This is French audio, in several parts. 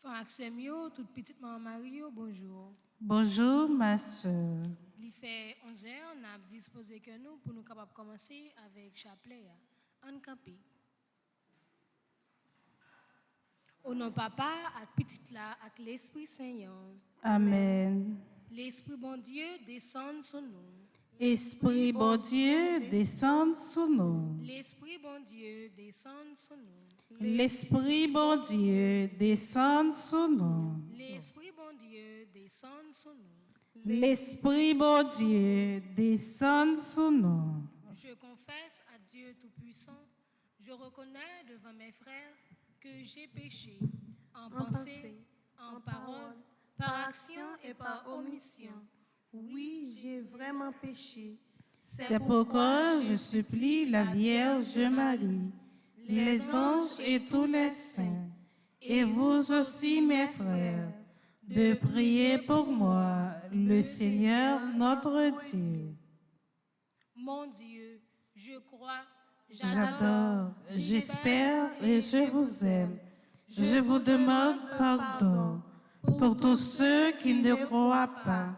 Frère Axem yo, toute petite maman Mario, bonjour. Bonjour, ma soeur. Il fait 11h, on a disposé que nous pour nous capables de commencer avec chapelet. En campé. Au nom papa, avec petite là, avec l'Esprit Seigneur. Amen. L'Esprit bon Dieu descend sur nous. Esprit bon Dieu, descende sur nous. L'Esprit bon Dieu descend sur nous. L'Esprit bon Dieu, descende sur nous. L'Esprit bon Dieu descend sur nous. L'Esprit bon Dieu, descende sur nous. Je confesse à Dieu Tout-Puissant, je reconnais devant mes frères que j'ai péché en pensée, en parole, par action et par omission. Oui, j'ai vraiment péché. C'est pourquoi je supplie la Vierge Marie, les anges et tous les saints, et vous aussi mes frères, de prier pour moi, le Seigneur notre Dieu. Mon Dieu, je crois, J'adore, j'espère et je vous aime. Je vous demande pardon pour tous ceux qui ne croient pas,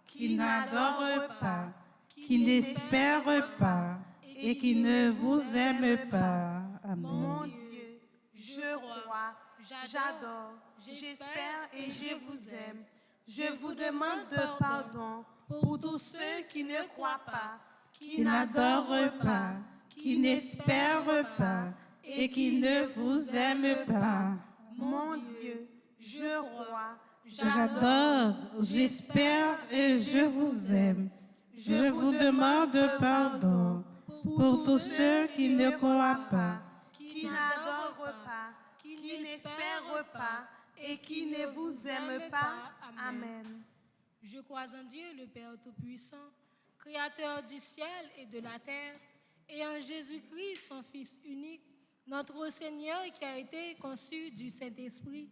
qui n'adorent pas, qui n'espèrent pas et qui ne vous aiment pas. Amen. Mon Dieu, je crois, j'adore, j'espère et je vous aime. Je vous demande de pardon pour tous ceux qui ne croient pas, Qui n'adorent pas, qui n'espèrent pas et qui ne vous aiment pas. Mon Dieu, je crois, J'adore, j'espère et je vous aime. Je vous demande pardon pour tous ceux qui ne croient pas, qui n'adorent pas, qui n'espèrent pas et qui ne vous aiment pas. Amen. Je crois en Dieu, le Père Tout-Puissant, Créateur du ciel et de la terre, et en Jésus-Christ, son Fils unique, notre Seigneur qui a été conçu du Saint-Esprit,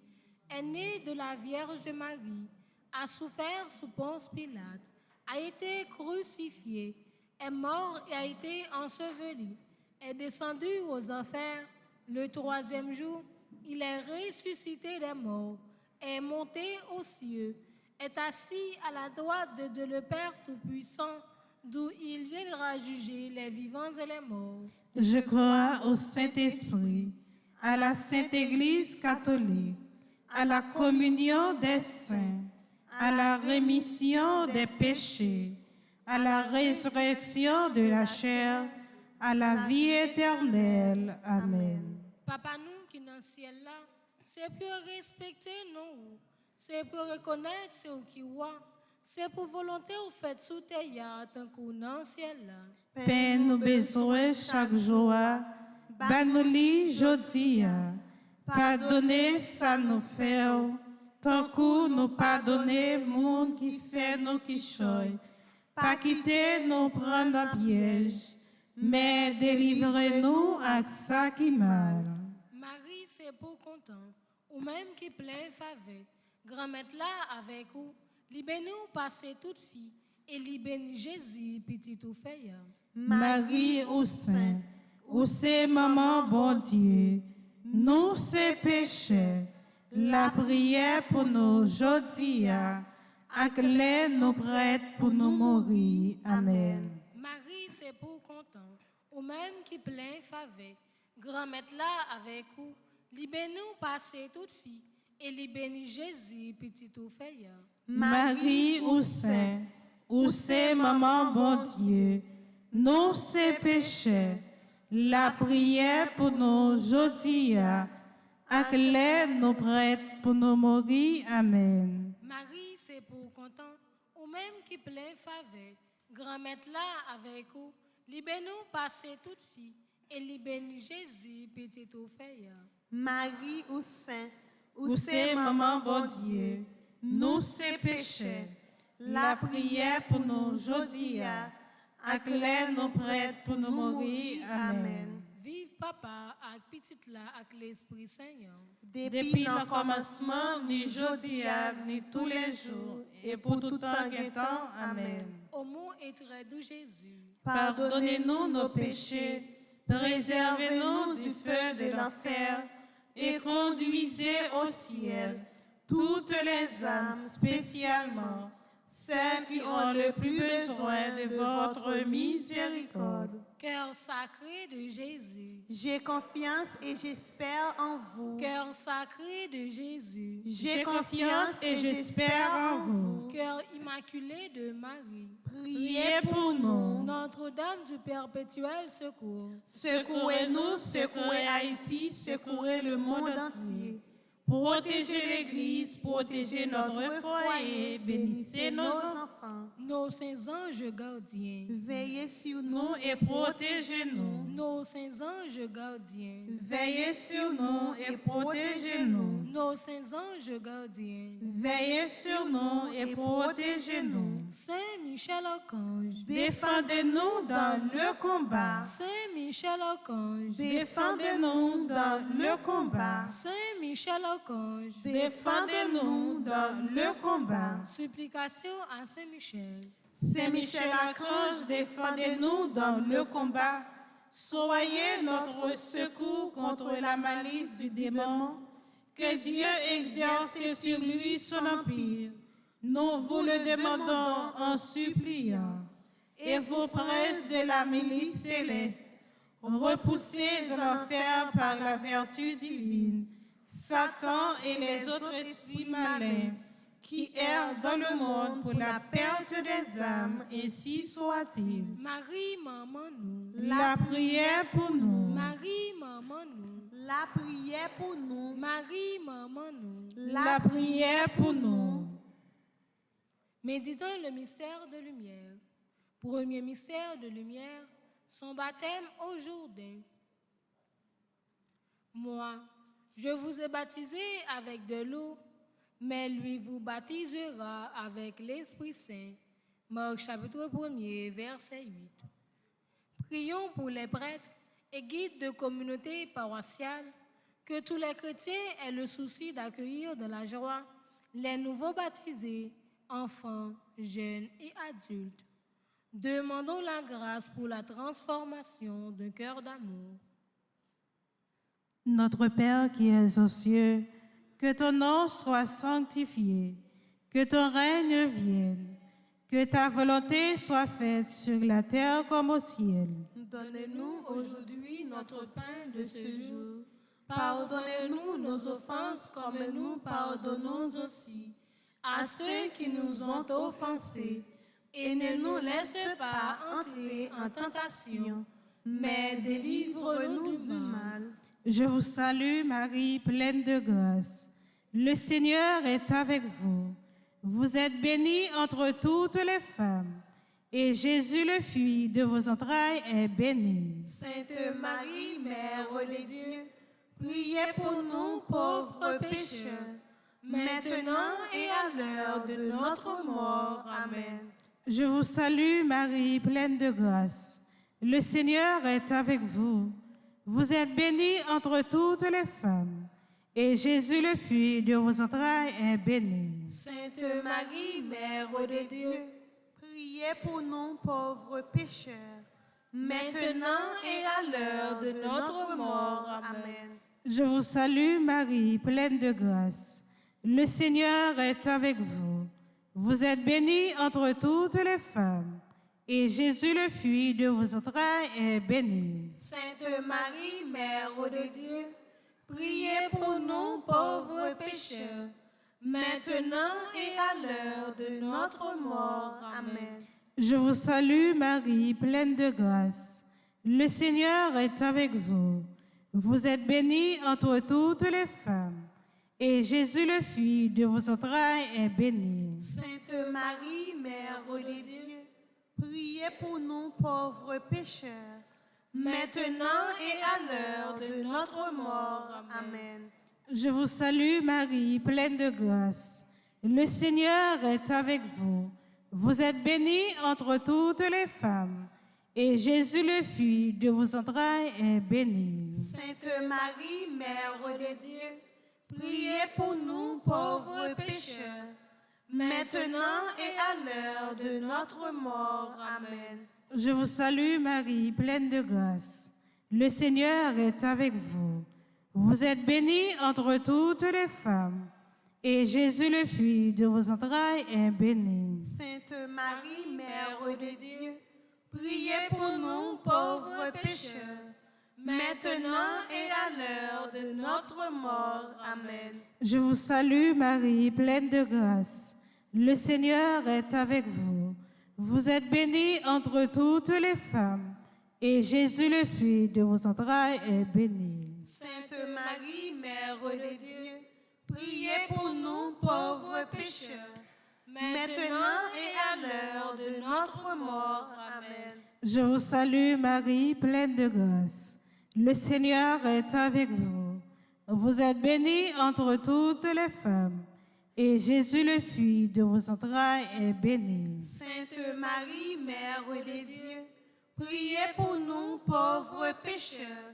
est né de la Vierge Marie, a souffert sous Ponce Pilate, a été crucifié, est mort et a été enseveli, est descendu aux enfers. Le troisième jour, il est ressuscité des morts, est monté aux cieux, est assis à la droite de Dieu le Père Tout-Puissant, d'où il viendra juger les vivants et les morts. Je crois au Saint-Esprit, à la Sainte Église catholique, à la communion des saints, à la rémission des péchés, à la résurrection de la chair, à la vie éternelle. Amen. Papa nous qui dans le ciel là, c'est pour respecter nous, c'est pour reconnaître ce qui voit, c'est pour volonté ou fait sous terre tant qu'on dans le ciel là. Père, nous besoin chaque jour, banoli jodi, pardonnez ça nous fait, tant que nous pardonner monde qui fait nous qui choy, pas quitter nous prendre un piège, mais délivrez-nous à ça qui mal. Marie, c'est pour content, ou même qui plein faveur, grand-mère là avec vous, libérez-nous passer toute fille, et libérez Jésus, petit tout fait. Marie ou Saint, ou c'est maman bon Dieu, nous c'est péché, la prière pour nous jodi, acclé nous prête pour nous mourir. Amen. Marie, c'est pour content, ou même qui plein faveur, grand-mère là avec vous, libérez-nous passer toute fille, et libérez Jésus, petit tout fait. Marie ou Saint, ou c'est maman bon Dieu, nous c'est péché, la prière pour nous jodi, acclé nous prête pour nous mourir. Amen. Marie, c'est pour content, ou même qui plein faveur, grand-mère là avec vous, libérez-nous passer toute fille, et libérez Jésus, petit tout fait. Marie ou Saint, Ou c'est maman bon Dieu, nous c'est péché, la prière pour nous jodi, acclé nous prête pour nous mourir. Amen. Vive papa avec petite là avec l'Esprit Seigneur. Depuis le commencement, ni jodi, ni tous les jours, et pour tout temps et temps. Amen. Au mot et très doux Jésus. Pardonnez-nous nos péchés, préservez-nous du feu de l'enfer, et conduisez au ciel toutes les âmes, spécialement celles qui ont le plus besoin de votre miséricorde. Cœur sacré de Jésus, J'ai confiance et j'espère en vous. cœur sacré de Jésus, J'ai confiance et j'espère en vous. cœur immaculé de Marie, Priez pour nous. Notre-Dame du perpétuel secours, Secouez-nous, secouez Haïti, secouez le monde entier. Protégez l'Église, protégez notre foyer, bénissez nos enfants. nos saints anges gardiens, Veillez sur nous Nous et protégez-nous. nos saints anges gardiens, Veillez sur nous et protégez-nous. nos saints anges gardiens, Veillez sur nous et protégez-nous. Saint Michel Archange, Défendez-nous dans le combat. Saint Michel Archange, Défendez-nous dans le combat. Saint Michel Archange, Défendez-nous dans le combat. supplication à Saint Michel, Saint Michel Archange, défendez-nous dans le combat. Soyez notre secours contre la malice du démon. Que Dieu exerce sur lui son empire. Nous vous le demandons en suppliant. Et vous, princes de la milice céleste, repoussez l'enfer par la vertu divine, Satan et les autres esprits malins qui errent dans le monde pour la perte des âmes, ainsi soit-il. Marie, maman nous, La prière pour nous. Marie, maman nous, la prière pour nous. Marie, maman nous. La prière pour nous. Méditons le mystère de lumière. Premier mystère de lumière, son baptême au Jourdain. Moi, je vous ai baptisé avec de l'eau, mais lui vous baptisera avec l'Esprit Saint. Marc chapitre 1er, verset 8. Prions pour les prêtres et guides de communautés paroissiales, que tous les chrétiens aient le souci d'accueillir de la joie les nouveaux baptisés, enfants, jeunes et adultes. Demandons la grâce pour la transformation d'un cœur d'amour. Notre Père qui es aux cieux, que ton nom soit sanctifié, que ton règne vienne, que ta volonté soit faite sur la terre comme au ciel. Donnez-nous aujourd'hui notre pain de ce jour. Pardonnez-nous nos offenses comme nous pardonnons aussi à ceux qui nous ont offensés. Et ne nous laisse pas entrer en tentation, mais délivre-nous du mal. Je vous salue Marie, pleine de grâce. Le Seigneur est avec vous. Vous êtes bénie entre toutes les femmes, et Jésus, le fruit de vos entrailles, est béni. Sainte Marie, Mère de Dieu, priez pour nous pauvres pécheurs, maintenant et à l'heure de notre mort. Amen. Je vous salue Marie, pleine de grâce. Le Seigneur est avec vous. Vous êtes bénie entre toutes les femmes, et Jésus, le fruit de vos entrailles, est béni. Sainte Marie, Mère de Dieu, priez pour nous pauvres pécheurs, maintenant et à l'heure de notre mort. Amen. Je vous salue Marie, pleine de grâce. Le Seigneur est avec vous. Vous êtes bénie entre toutes les femmes, et Jésus, le fruit de vos entrailles, est béni. Sainte Marie, Mère de Dieu, priez pour nous pauvres pécheurs, maintenant et à l'heure de notre mort. Amen. Je vous salue Marie, pleine de grâce. Le Seigneur est avec vous. Vous êtes bénie entre toutes les femmes, et Jésus, le fruit de vos entrailles, est béni. Sainte Marie, Mère de Dieu, priez pour nous pauvres pécheurs, maintenant et à l'heure de notre mort. Amen. Je vous salue Marie, pleine de grâce. Le Seigneur est avec vous. Vous êtes bénie entre toutes les femmes, et Jésus, le fruit de vos entrailles, est béni. Sainte Marie, Mère de Dieu, priez pour nous pauvres pécheurs, maintenant et à l'heure de notre mort. Amen. Je vous salue Marie, pleine de grâce. Le Seigneur est avec vous. Vous êtes bénie entre toutes les femmes, et Jésus, le fruit de vos entrailles, est béni. Sainte Marie, Mère de Dieu, priez pour nous pauvres pécheurs, maintenant et à l'heure de notre mort. Amen. Je vous salue Marie, pleine de grâce. Le Seigneur est avec vous. Vous êtes bénie entre toutes les femmes, et Jésus, le fruit de vos entrailles, est béni. Sainte Marie, Mère de Dieu, priez pour nous pauvres pécheurs, maintenant et à l'heure de notre mort. Amen. Je vous salue Marie, pleine de grâce. Le Seigneur est avec vous. Vous êtes bénie entre toutes les femmes, et Jésus, le fruit de vos entrailles, est béni. Sainte Marie, Mère de Dieu, priez pour nous pauvres pécheurs,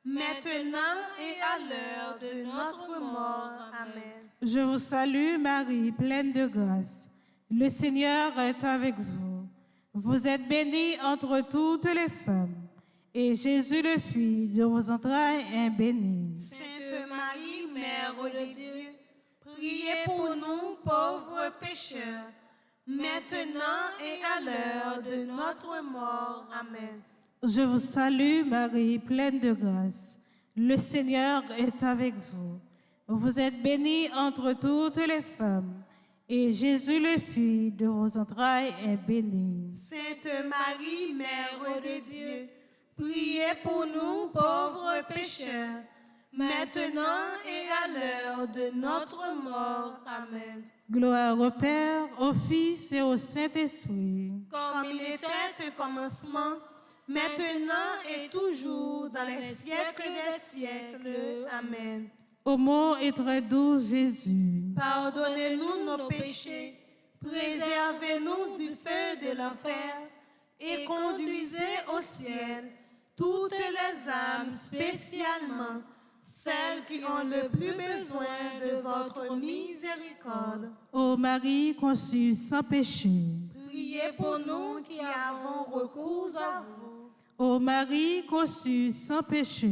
maintenant et à l'heure de notre mort. Amen. Je vous salue Marie, pleine de grâce. Le Seigneur est avec vous. Vous êtes bénie entre toutes les femmes, et Jésus, le fruit de vos entrailles, est béni. Sainte Marie, Mère de Dieu, priez pour nous pauvres pécheurs, maintenant et à l'heure de notre mort. Amen. Je vous salue Marie, pleine de grâce. Le Seigneur est avec vous. Vous êtes bénie entre toutes les femmes, et Jésus, le fruit de vos entrailles, est béni. Sainte Marie, Mère de Dieu, priez pour nous pauvres pécheurs, maintenant et à l'heure de notre mort. Amen. Gloire au Père, au Fils et au Saint-Esprit. Comme il était au commencement, maintenant et toujours, dans les siècles des siècles. Amen. Ô mon et très doux Jésus, Pardonnez-nous nos péchés, préservez-nous du feu de l'enfer, et conduisez au ciel toutes les âmes, spécialement celles qui ont le plus besoin de votre miséricorde. ô Marie conçue sans péché, Priez pour nous qui avons recours à vous. ô Marie conçue sans péché,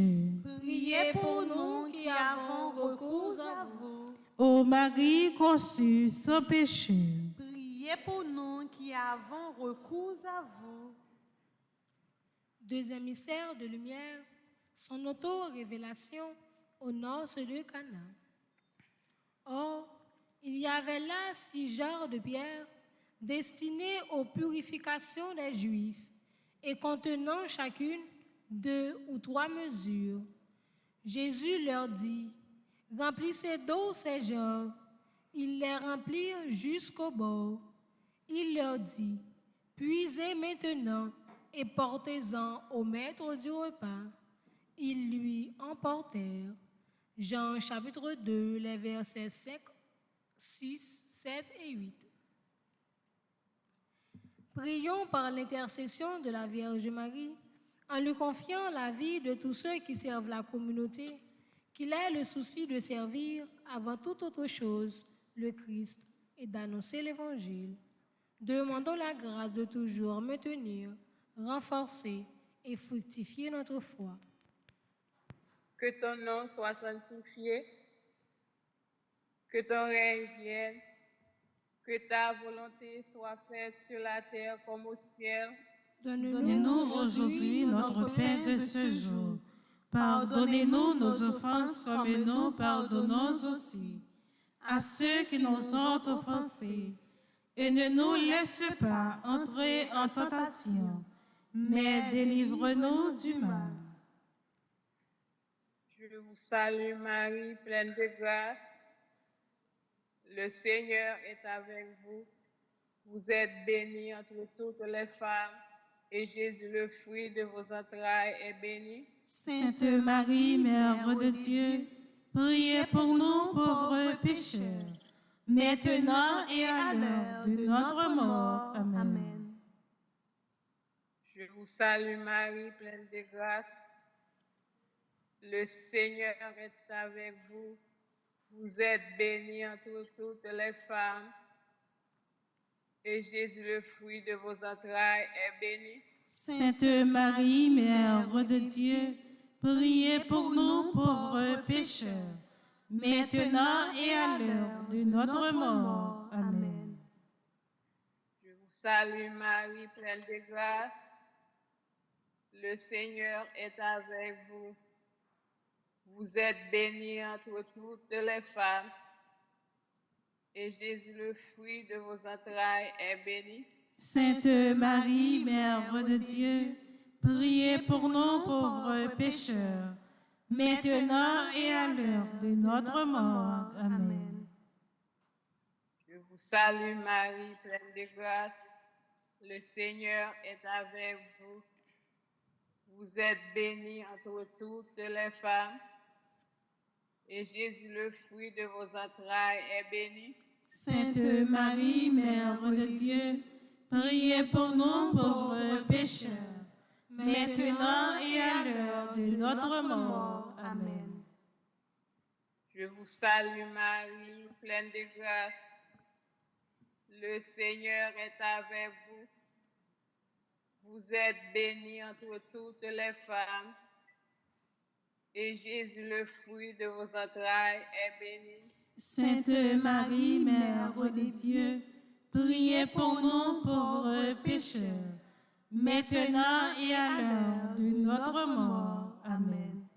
Priez pour nous qui avons recours à vous. ô Marie conçue sans péché, Priez pour nous qui avons recours à vous. Deuxième mystère de lumière, son auto-révélation au nord de Cana. Or, il y avait là 6 genres de pierres destinées aux purifications des Juifs et contenant chacune 2 ou 3 mesures. Jésus leur dit, « Remplissez d'eau ces genres. » Ils les remplirent jusqu'au bord. Il leur dit, « Puisez maintenant et portez-en au maître du repas. » Ils lui emportèrent. Jean chapitre 2, les versets 5, 6, 7 et 8. Prions par l'intercession de la Vierge Marie, en lui confiant la vie de tous ceux qui servent la communauté, qu'il ait le souci de servir avant toute autre chose le Christ et d'annoncer l'Évangile. Demandons la grâce de toujours maintenir, renforcer et fructifier notre foi. Que ton nom soit sanctifié, que ton règne vienne, que ta volonté soit faite sur la terre comme au ciel. Donnez-nous aujourd'hui notre pain de ce jour. Pardonnez-nous nos offenses comme nous pardonnons aussi à ceux qui nous ont offensés. Et ne nous laisse pas entrer en tentation, mais délivre-nous du mal. Je vous salue Marie, pleine de grâce. Le Seigneur est avec vous. Vous êtes bénie entre toutes les femmes, et Jésus, le fruit de vos entrailles, est béni. Sainte Marie, Mère de Dieu, priez pour nous pauvres pécheurs, maintenant et à l'heure de notre mort. Amen. Je vous salue Marie, pleine de grâce. Le Seigneur est avec vous. Vous êtes bénie entre toutes les femmes, et Jésus, le fruit de vos entrailles, est béni. Sainte Marie, Mère de Dieu, priez pour nous pauvres pécheurs, maintenant et à l'heure de notre mort. Amen. Je vous salue Marie, pleine de grâce. Le Seigneur est avec vous. Vous êtes bénie entre toutes les femmes, et Jésus, le fruit de vos entrailles, est béni. Sainte Marie, Mère de Dieu, priez pour nous pauvres pécheurs, maintenant et à l'heure de notre mort. Amen. Je vous salue Marie, pleine de grâce. Le Seigneur est avec vous. Vous êtes bénie entre toutes les femmes, et Jésus, le fruit de vos entrailles, est béni. Sainte Marie, Mère de Dieu, priez pour nous pauvres pécheurs, maintenant et à l'heure de notre mort. Amen. Je vous salue Marie, pleine de grâce. Le Seigneur est avec vous. Vous êtes bénie entre toutes les femmes, et Jésus, le fruit de vos entrailles, est béni. Sainte Marie, Mère de Dieu, priez pour nous pauvres pécheurs, maintenant et à l'heure de notre mort. Amen.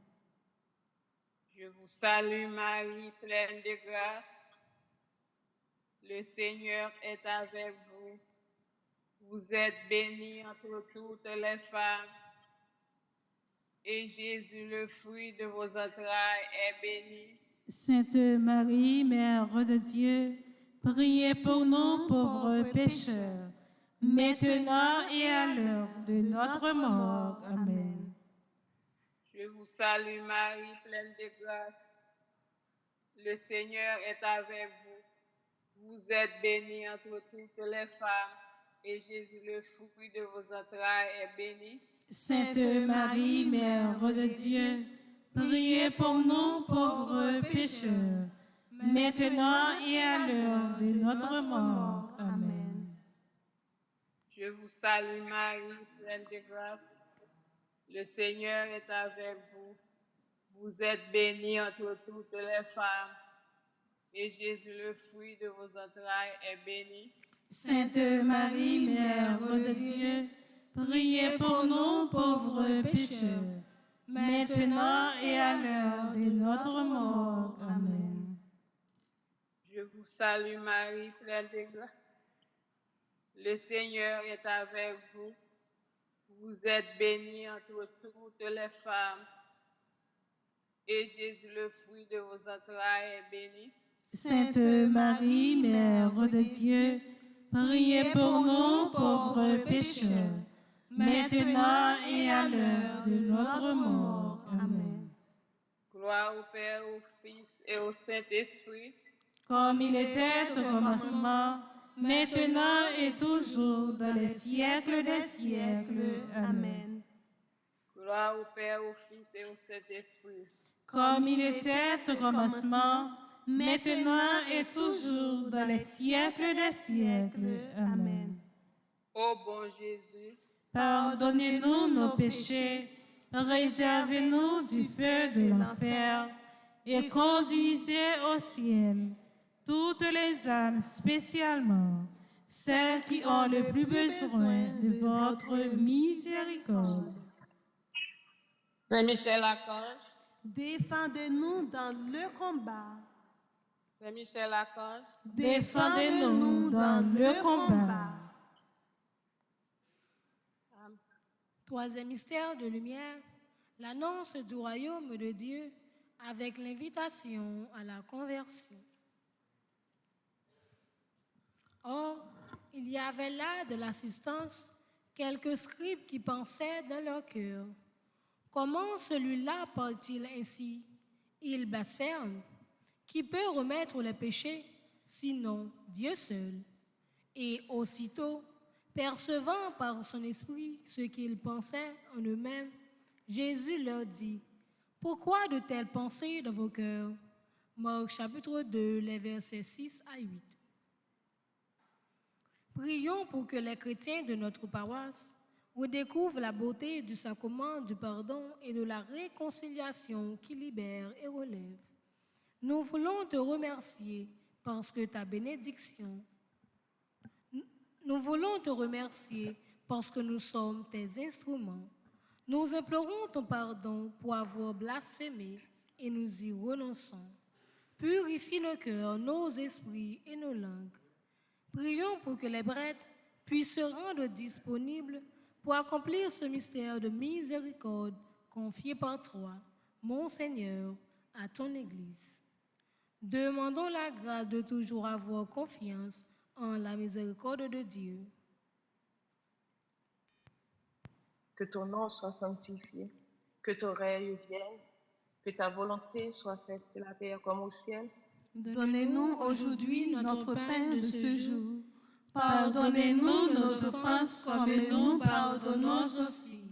Je vous salue Marie, pleine de grâce. Le Seigneur est avec vous. Vous êtes bénie entre toutes les femmes, et Jésus, le fruit de vos entrailles, est béni. Sainte Marie, Mère de Dieu, priez pour nous pauvres pécheurs, maintenant et à l'heure de notre mort. Amen. Je vous salue Marie, pleine de grâce. Le Seigneur est avec vous. Vous êtes bénie entre toutes les femmes, et Jésus, le fruit de vos entrailles, est béni. Sainte Marie, Mère de Dieu, priez pour nous pauvres pécheurs, maintenant et à l'heure de notre mort. Amen. Je vous salue Marie, pleine de grâce. Le Seigneur est avec vous. Vous êtes bénie entre toutes les femmes, et Jésus, le fruit de vos entrailles, est béni. Sainte Marie, Mère de Dieu, priez pour nous pauvres pécheurs, maintenant et à l'heure de notre mort. Amen. Je vous salue Marie, pleine de grâce. Le Seigneur est avec vous. Vous êtes bénie entre toutes les femmes, et Jésus, le fruit de vos entrailles, est béni. Sainte Marie, Mère de Dieu, priez pour nous pauvres pécheurs, maintenant et à l'heure de notre mort. Amen. Gloire au Père, au Fils et au Saint-Esprit, Comme il était au commencement, maintenant et toujours, dans les siècles des siècles. Amen. gloire au Père, au Fils et au Saint-Esprit, Comme il était au commencement, maintenant et toujours, dans les siècles des siècles. Amen. Ô bon Jésus, Pardonnez-nous nos péchés, réservez-nous du feu de l'enfer et conduisez au ciel toutes les âmes, spécialement celles qui ont le plus besoin de votre miséricorde. Saint Michel Archange, Défendez-nous dans le combat. Saint Michel Archange, Défendez-nous dans le combat. Troisième mystère de lumière, l'annonce du royaume de Dieu avec l'invitation à la conversion. Or, il y avait là de l'assistance quelques scribes qui pensaient dans leur cœur: comment celui-là parle-t-il ainsi? Il blasphème. Qui peut remettre les péchés, sinon Dieu seul? Et aussitôt, percevant par son esprit ce qu'ils pensaient en eux-mêmes, Jésus leur dit: pourquoi de telles pensées dans vos cœurs? Marc chapitre 2, les versets 6 à 8. Prions pour que les chrétiens de notre paroisse redécouvrent la beauté du sacrement du pardon et de la réconciliation qui libère et relève. Nous voulons te remercier parce que ta bénédiction. Nous voulons te remercier parce que nous sommes tes instruments. Nous implorons ton pardon pour avoir blasphémé et nous y renonçons. Purifie nos cœurs, nos esprits et nos langues. Prions pour que les prêtres puissent se rendre disponibles pour accomplir ce mystère de miséricorde confié par toi, mon Seigneur, à ton Église. Demandons la grâce de toujours avoir confiance en la miséricorde de Dieu. Que ton nom soit sanctifié, que ton règne vienne, que ta volonté soit faite sur la terre comme au ciel. Donnez-nous aujourd'hui notre pain de ce jour. Pardonnez-nous nos offenses comme nous pardonnons aussi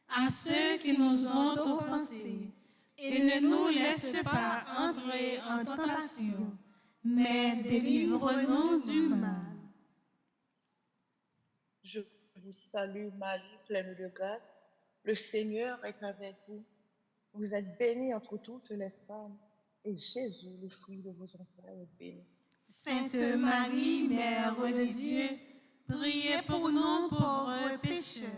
à ceux qui nous ont offensés. Et ne nous laisse pas entrer en tentation, mais délivre-nous du mal. Je vous salue Marie, pleine de grâce. Le Seigneur est avec vous. Vous êtes bénie entre toutes les femmes, et Jésus, le fruit de vos entrailles, est béni. Sainte Marie, Mère de Dieu, priez pour nous pauvres pécheurs,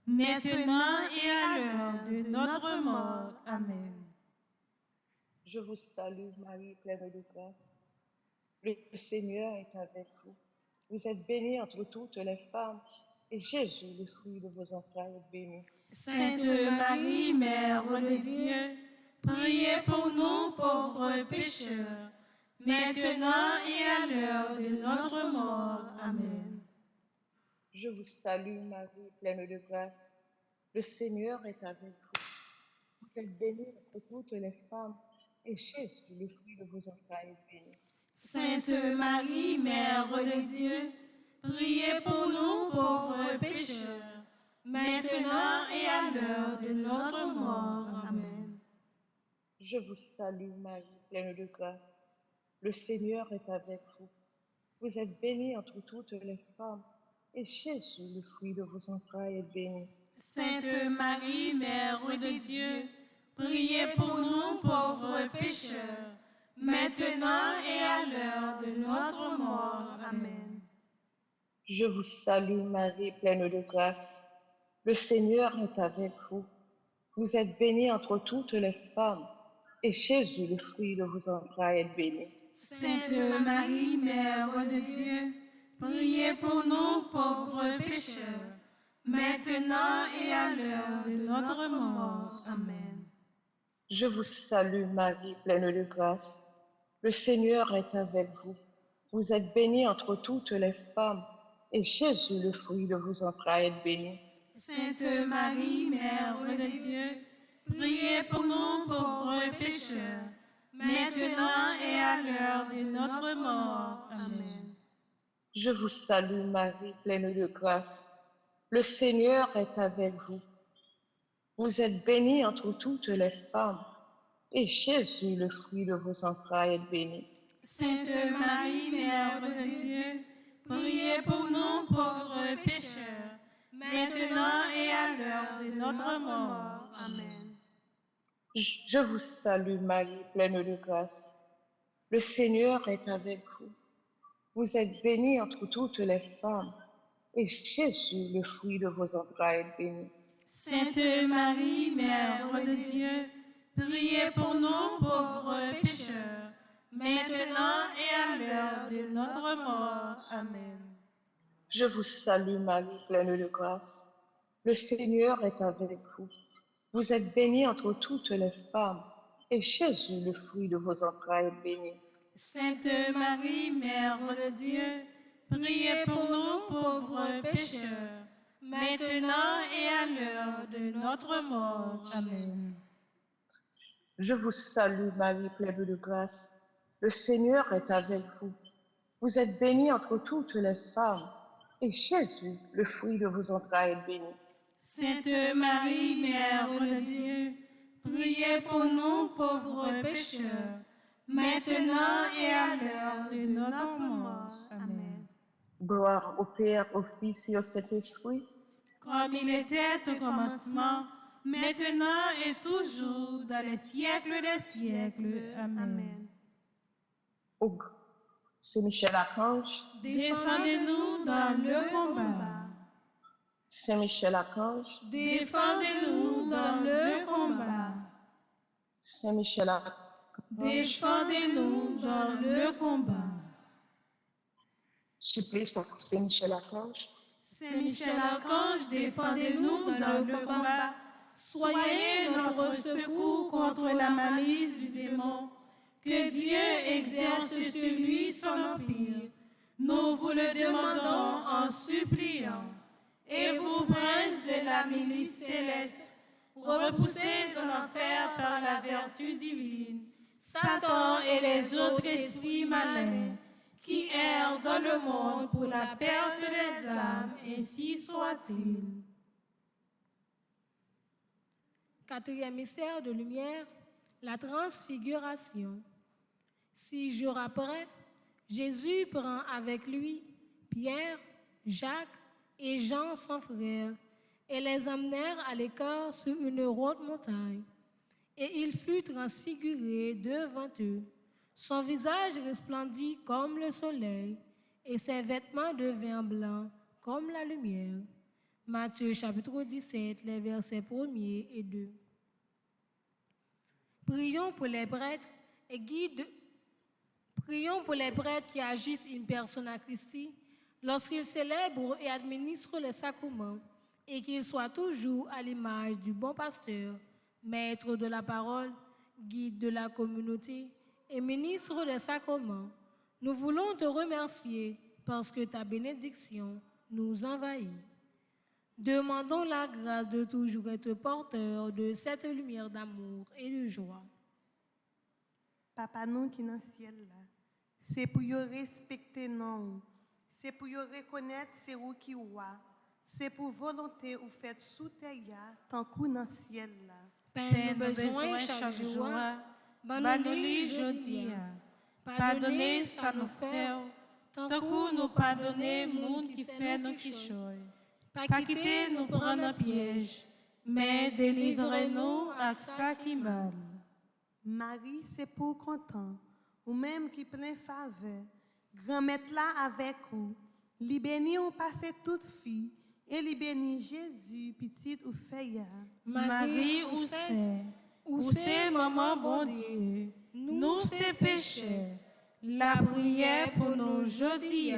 maintenant et à l'heure de notre mort. Amen. Je vous salue Marie, pleine de grâce. Le Seigneur est avec vous. Vous êtes bénie entre toutes les femmes, et Jésus, le fruit de vos entrailles, est béni. Sainte Marie, Mère de Dieu, priez pour nous pauvres pécheurs, maintenant et à l'heure de notre mort. Amen. Je vous salue Marie, pleine de grâce. Le Seigneur est avec vous. Vous êtes bénie entre toutes les femmes, et Jésus, le fruit de vos entrailles, est béni. Sainte Marie, Mère de Dieu, priez pour nous pauvres pécheurs, maintenant et à l'heure de notre mort. Amen. Je vous salue Marie, pleine de grâce. Le Seigneur est avec vous. Vous êtes bénie entre toutes les femmes, et Jésus, le fruit de vos entrailles, est béni. Sainte Marie, Mère de Dieu, priez pour nous pauvres pécheurs, maintenant et à l'heure de notre mort. Amen. Je vous salue Marie, pleine de grâce. Le Seigneur est avec vous. Vous êtes bénie entre toutes les femmes, et Jésus, le fruit de vos entrailles, est béni. Sainte Marie, Mère de Dieu, priez pour nous pauvres pécheurs, maintenant et à l'heure de notre mort. Amen. Je vous salue Marie, pleine de grâce. Le Seigneur est avec vous. Vous êtes bénie entre toutes les femmes, et Jésus, le fruit de vos entrailles, est béni. Sainte Marie, Mère de Dieu, priez pour nous pauvres pécheurs, maintenant et à l'heure de notre mort. Amen. Je vous salue Marie, pleine de grâce. Le Seigneur est avec vous. Vous êtes bénie entre toutes les femmes, et Jésus, le fruit de vos entrailles, est béni. Sainte Marie, Mère de Dieu, priez pour nous pauvres pécheurs, maintenant et à l'heure de notre mort. Amen. Je vous salue Marie, pleine de grâce. Le Seigneur est avec vous. Vous êtes bénie entre toutes les femmes, et Jésus, le fruit de vos entrailles, est béni. Sainte Marie, Mère de Dieu, priez pour nous pauvres pécheurs, maintenant et à l'heure de notre mort. Amen. Je vous salue Marie, pleine de grâce. Le Seigneur est avec vous. Vous êtes bénie entre toutes les femmes, et Jésus, le fruit de vos entrailles, est béni. Sainte Marie, Mère de Dieu, priez pour nous pauvres pécheurs, maintenant et à l'heure de notre mort. Amen. Je vous salue Marie, pleine de grâce. Le Seigneur est avec vous. Vous êtes bénie entre toutes les femmes, et Jésus, le fruit de vos entrailles, est béni. Sainte Marie, Mère de Dieu, priez pour nous pauvres pécheurs, maintenant et à l'heure de notre mort. Amen. Gloire au Père, au Fils et au Saint-Esprit, comme il était au commencement, maintenant et toujours, dans les siècles des siècles. Amen. Au Saint-Michel Archange, Défendez-nous dans le combat. Saint-Michel Archange, Défendez-nous dans le combat. Saint-Michel Archange, Défendez-nous dans le combat. supplie sur Saint-Michel Archange, Saint-Michel Archange, défendez-nous dans le combat. Soyez notre secours contre la malice du démon. Que Dieu exerce sur lui son empire. Nous vous le demandons en suppliant. Et vous, princes de la milice céleste, repoussés en enfer par la vertu divine, Satan et les autres esprits malins qui errent dans le monde pour la perte des âmes, ainsi soit-il. Quatrième mystère de lumière, la transfiguration. 6 jours après, Jésus prend avec lui Pierre, Jacques et Jean son frère et les emmenèrent à l'écart sur une haute montagne. Et il fut transfiguré devant eux. Son visage resplendit comme le soleil et ses vêtements devinrent blancs comme la lumière. Matthieu chapitre 17, les versets 1er et 2. Prions pour les prêtres et guides. Prions pour les prêtres qui agissent in persona Christi lorsqu'ils célèbrent et administrent les sacrements et qu'ils soient toujours à l'image du bon pasteur, maître de la parole, guide de la communauté et ministre des sacrements. Nous voulons te remercier parce que ta bénédiction nous envahit. Demandons la grâce de toujours être porteur de cette lumière d'amour et de joie. Papa nous qui dans le ciel là, c'est pour yo respecter nous, c'est pour yo reconnaître c'est où qui ouah, c'est pour volonté ou fait sous terre tant qu'on dans le ciel là. Père, nous besoin chaque jour, Banoli jodi, pardonnez ça nous fait, tant que nous pardonnez monde qui fait nous qui choy. Pas quitter nous prendre un piège, mais délivrez-nous à ça qui mal. Marie, c'est pour content, ou même qui plein faveur, grand-mère là avec vous, li béni on passe toute fille, et li béni Jésus, petite ou feya. Marie ou c'est maman bon Dieu, nous c'est péchés, la prière pour nous jodi,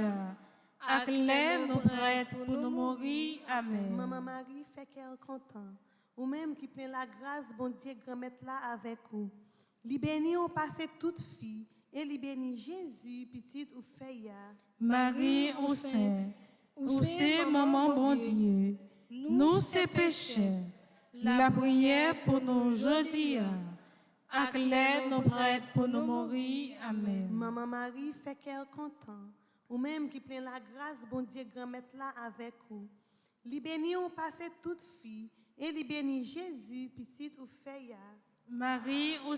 ak lè nous prête pour nous mourir, amen. Maman Marie fait qu'elle content, ou même qui plein la grâce, bon Dieu, grand-mère là avec vous. Li béni on passe toute fille, et li béni Jésus, petite ou feya. Marie ou c'est maman bon Dieu, nous c'est péchés, la prière pour nous jodi, ak lè nous prête pour nous mourir, amen. Maman Marie fait qu'elle content, ou même qui plein la grâce, bon Dieu, grand-mère là avec vous. Li béni on passe toute fille, et li béni Jésus, petite ou feya. Marie ou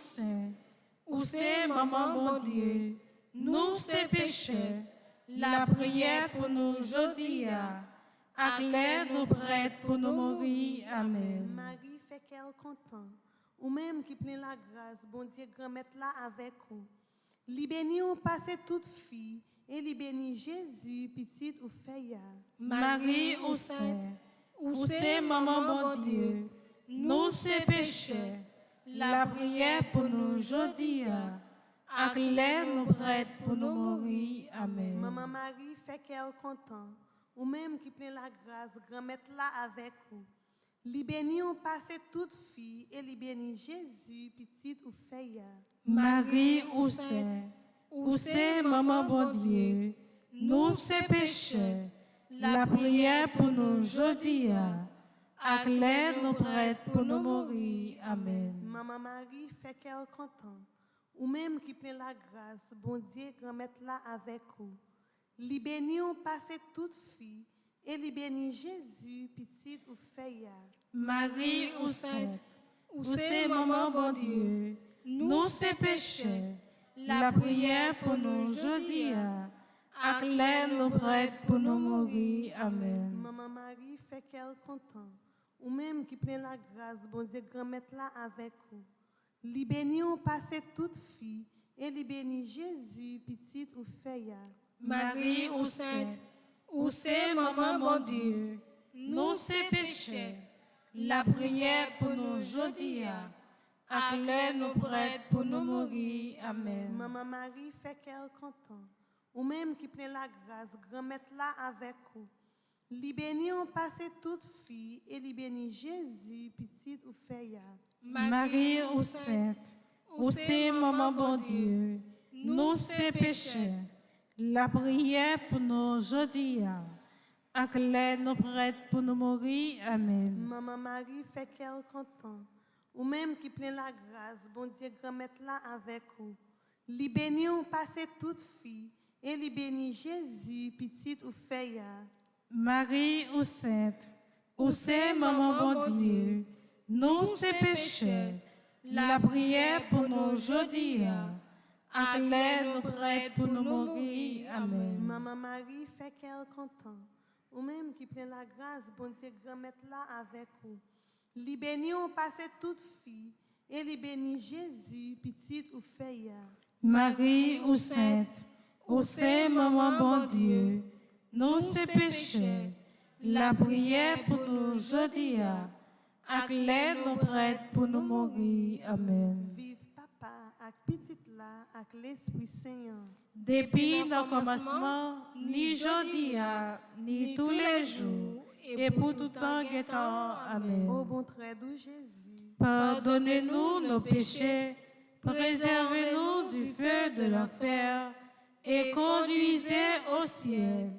c'est maman bon Dieu, nous c'est péchés, la prière pour nous jodi, ak lè nous prête pour nous mourir, amen. Marie fait qu'elle content, ou même qui plein la grâce, bon Dieu, grand-mère là avec vous. Li béni on passe toute fille, et li béni Jésus, petite ou feya. Marie ou c'est maman bon Dieu, nous c'est péchés, la prière pour nous jodi, ak lè nous prête pour nous mourir, amen. Maman Marie fait qu'elle content, ou même qui plein la grâce, grand-mère là avec vous. Li béni on passe toute fille, et li béni Jésus, petite ou feya. Marie ou c'est maman bon Dieu, nous c'est péchés, la prière pour nous jodi, ak lè nous prête pour nous mourir, amen. Maman Marie fait qu'elle content, ou même qui plein la grâce, bon Dieu, grand-mère là avec vous. Li béni on passe toute fille, et li béni Jésus, petite ou feya. Marie ou c'est maman bon Dieu, nous c'est péchés, la prière pour nous jodi, ak lè nous prête pour nous mourir, amen. Maman Marie fait qu'elle content, ou même qui plein la grâce, bon Dieu, grand-mère là avec vous. Li béni on passe toute fille, et li béni Jésus, petit ou feuille. Marie ou sainte, ou c'est maman bon Dieu, nous c'est péchés, la prière pour nous aujourd'hui, à l'heure nous prête pour nous mourir. Amen. Maman Marie fait cœur content, ou même qui plein la grâce, grand-mère là avec vous. Li béni on passe toute fille, et li béni Jésus, petit ou feuille. Marie ou sainte, ou c'est maman bon Dieu, nous c'est péchés, la prière pour nous aujourd'hui, à l'heure nous prête pour nous mourir. Amen. Maman Marie fait cœur content, ou même qui plein la grâce, bon Dieu grand-mère là avec vous. Li béni on passe toute fille, et li béni Jésus, petit ou feuille. Marie ou sainte, ou c'est maman bon Dieu, nous c'est péchés, la prière pour nous aujourd'hui, à l'heure nous prête pour nous mourir. Amen. Maman Marie fait cœur content, ou même qui plein la grâce, bon Dieu grand-mère là avec vous. Li béni on passe toute fille, et li béni Jésus, petit ou feuille. Marie ou sainte, ou c'est maman bon Dieu, nous c'est péchés, la prière pour nous aujourd'hui, à l'heure nous prête pour nous mourir. Amen. Vive papa, avec petite là, avec l'Esprit Saint. Depuis le commencement, ni aujourd'hui, ni tous les jours, et pour tout temps que temps. Amen. Ô bon très doux Jésus, Pardonnez-nous nos péchés, préservez-nous du feu de l'enfer, et conduisez au ciel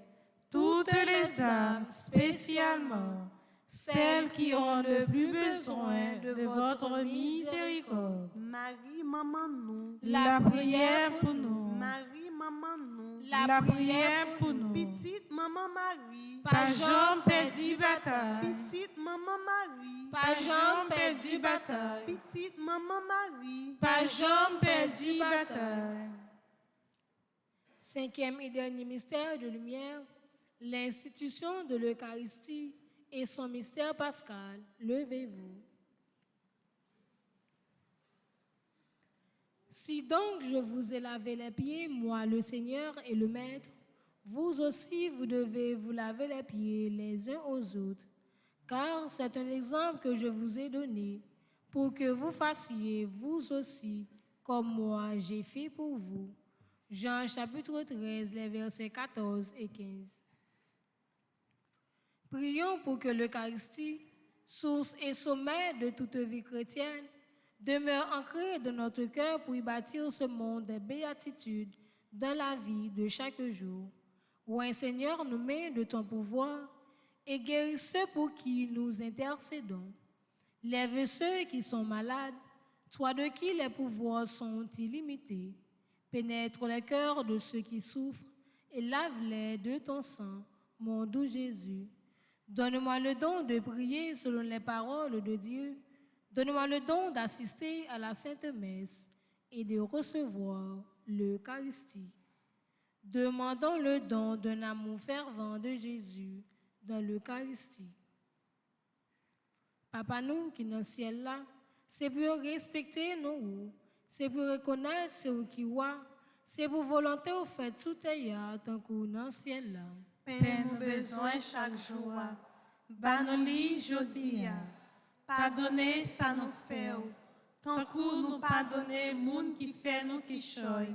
toutes les âmes, spécialement celles qui ont le plus besoin de votre miséricorde. Marie, maman nous, La prière pour nous, Marie, maman nous, la prière pour nous. petite maman Marie, Pas Jean perdu bataille, petite maman Marie, Pas Jean perdu bataille, petite maman Marie, pas Jean perdu bataille. Cinquième et dernier mystère de lumière, l'institution de l'Eucharistie et son mystère pascal. Levez-vous. Si donc je vous ai lavé les pieds, moi le Seigneur et le Maître, vous aussi vous devez vous laver les pieds les uns aux autres, car c'est un exemple que je vous ai donné, pour que vous fassiez vous aussi, comme moi j'ai fait pour vous. Jean chapitre 13, les versets 14 et 15. Prions pour que l'Eucharistie, source et sommet de toute vie chrétienne, demeure ancrée dans notre cœur pour y bâtir ce monde des béatitudes dans la vie de chaque jour. Oint Seigneur, nous mets de ton pouvoir et guéris ceux pour qui nous intercédons. Lève ceux qui sont malades, toi de qui les pouvoirs sont illimités. Pénètre les cœurs de ceux qui souffrent et lave-les de ton sang, mon doux Jésus. Donne-moi le don de prier selon les paroles de Dieu. Donne-moi le don d'assister à la Sainte Messe et de recevoir l'Eucharistie. Demandons le don d'un amour fervent de Jésus dans l'Eucharistie. Papa nous qui dans le ciel là, c'est pour respecter nous, c'est pour reconnaître ce qui voit, c'est pour volonté au fait sous terre tant que dans le ciel là. Père, nous besoin chaque jour, banoli jodi, pardonnez ça nous fait, tant que nous pardonner moun qui fait nous qui choy,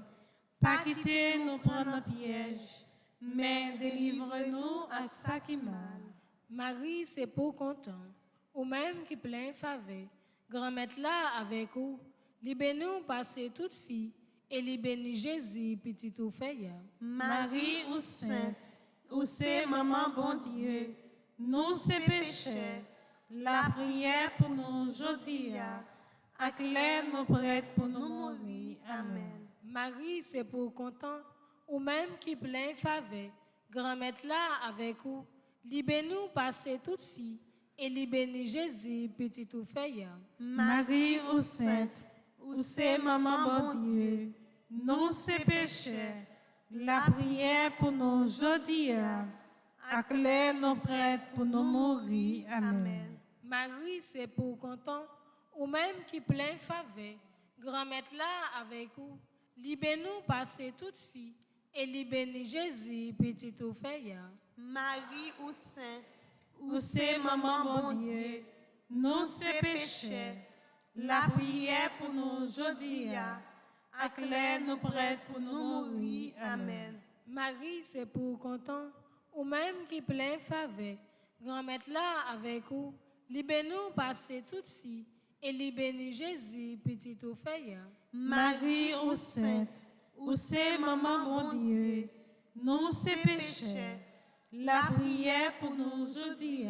pas quitter nous prendre un piège, mais délivre-nous à ça qui mal. Marie, c'est pour content, ou même qui plein faveur, grand-mère là avec vous, libère-nous passer toute fille, et libère Jésus, petit ou feuille. Marie ou sainte, ou c'est maman bon Dieu, nous c'est péchés, la prière pour nous aujourd'hui, à clair nous prête pour nous mourir. Amen. Marie, c'est pour content, ou même qui plein faveur, grand-mère là avec vous, libère-nous passer toute fille, et libère Jésus, petit ou feuille. Marie ou sainte, ou c'est maman bon Dieu, nous c'est péchés, la prière pour nous aujourd'hui, à clair nous prête pour nous mourir. Amen. Marie, c'est pour content, ou même qui plein faveur, grand-mère là avec vous, libère-nous passer toute fille, et libère Jésus, petit Ophélia. Marie ou Saint, Ou c'est maman bon Dieu, nous c'est péchés, la prière pour nous aujourd'hui, acclare nous prêts pour nous mourir. Amen. Marie, c'est pour content, ou même qui plein faveur, grand-mère là avec vous, libère-nous passer toute fille, et libère Jésus, petit Ophélia. Marie ou sainte, ou c'est maman bon Dieu, nous c'est péchés, la prière pour nous aujourd'hui,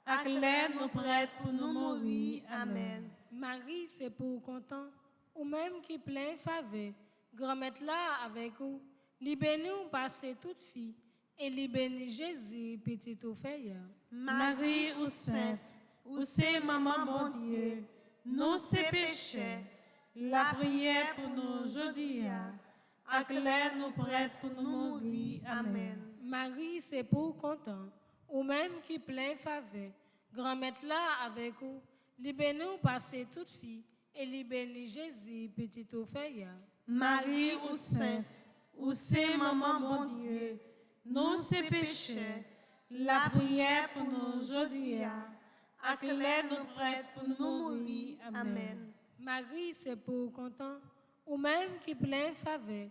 acclare nous prêts pour nous mourir. Amen. Marie, c'est pour content, ou même qui plein faveur, grand-mère là avec vous, libère-nous passer toute fille, et libère Jésus, petit Ophélia. Marie ou sainte, ou c'est maman bon Dieu, nous c'est péchés, la prière pour nous aujourd'hui, acclare nous prêts pour nous mourir. Amen. Marie, c'est pour content, ou même qui plein faveur, grand-mère là avec vous, libère-nous passer toute fille, et libère Jésus, petit Ophélia. Marie ou sainte, ou c'est maman bon Dieu, nous c'est péchés, la prière pour nous aujourd'hui, acclare nous prêts pour nous mourir. Amen. Marie, c'est pour content, ou même qui plein faveur,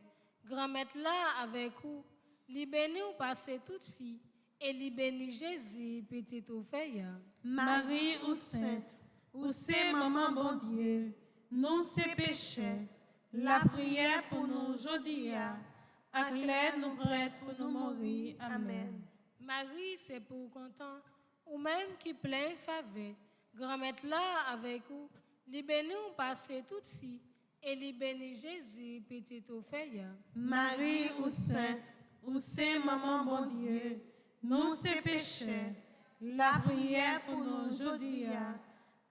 grand-mère là avec vous, libère-nous passer toute fille, et libère Jésus, petit Ophélia. Marie ou sainte, ou c'est maman bon Dieu, nous c'est péchés, la prière pour nous aujourd'hui, acclare nous prêts pour nous mourir. Amen. Marie, c'est pour content, ou même qui plein faveur, grand-mère là avec vous, libère-nous passer toute fille, et libère Jésus, petit Ophélia. Marie ou sainte, ou c'est maman bon Dieu, nous c'est péchés, la prière pour nous aujourd'hui,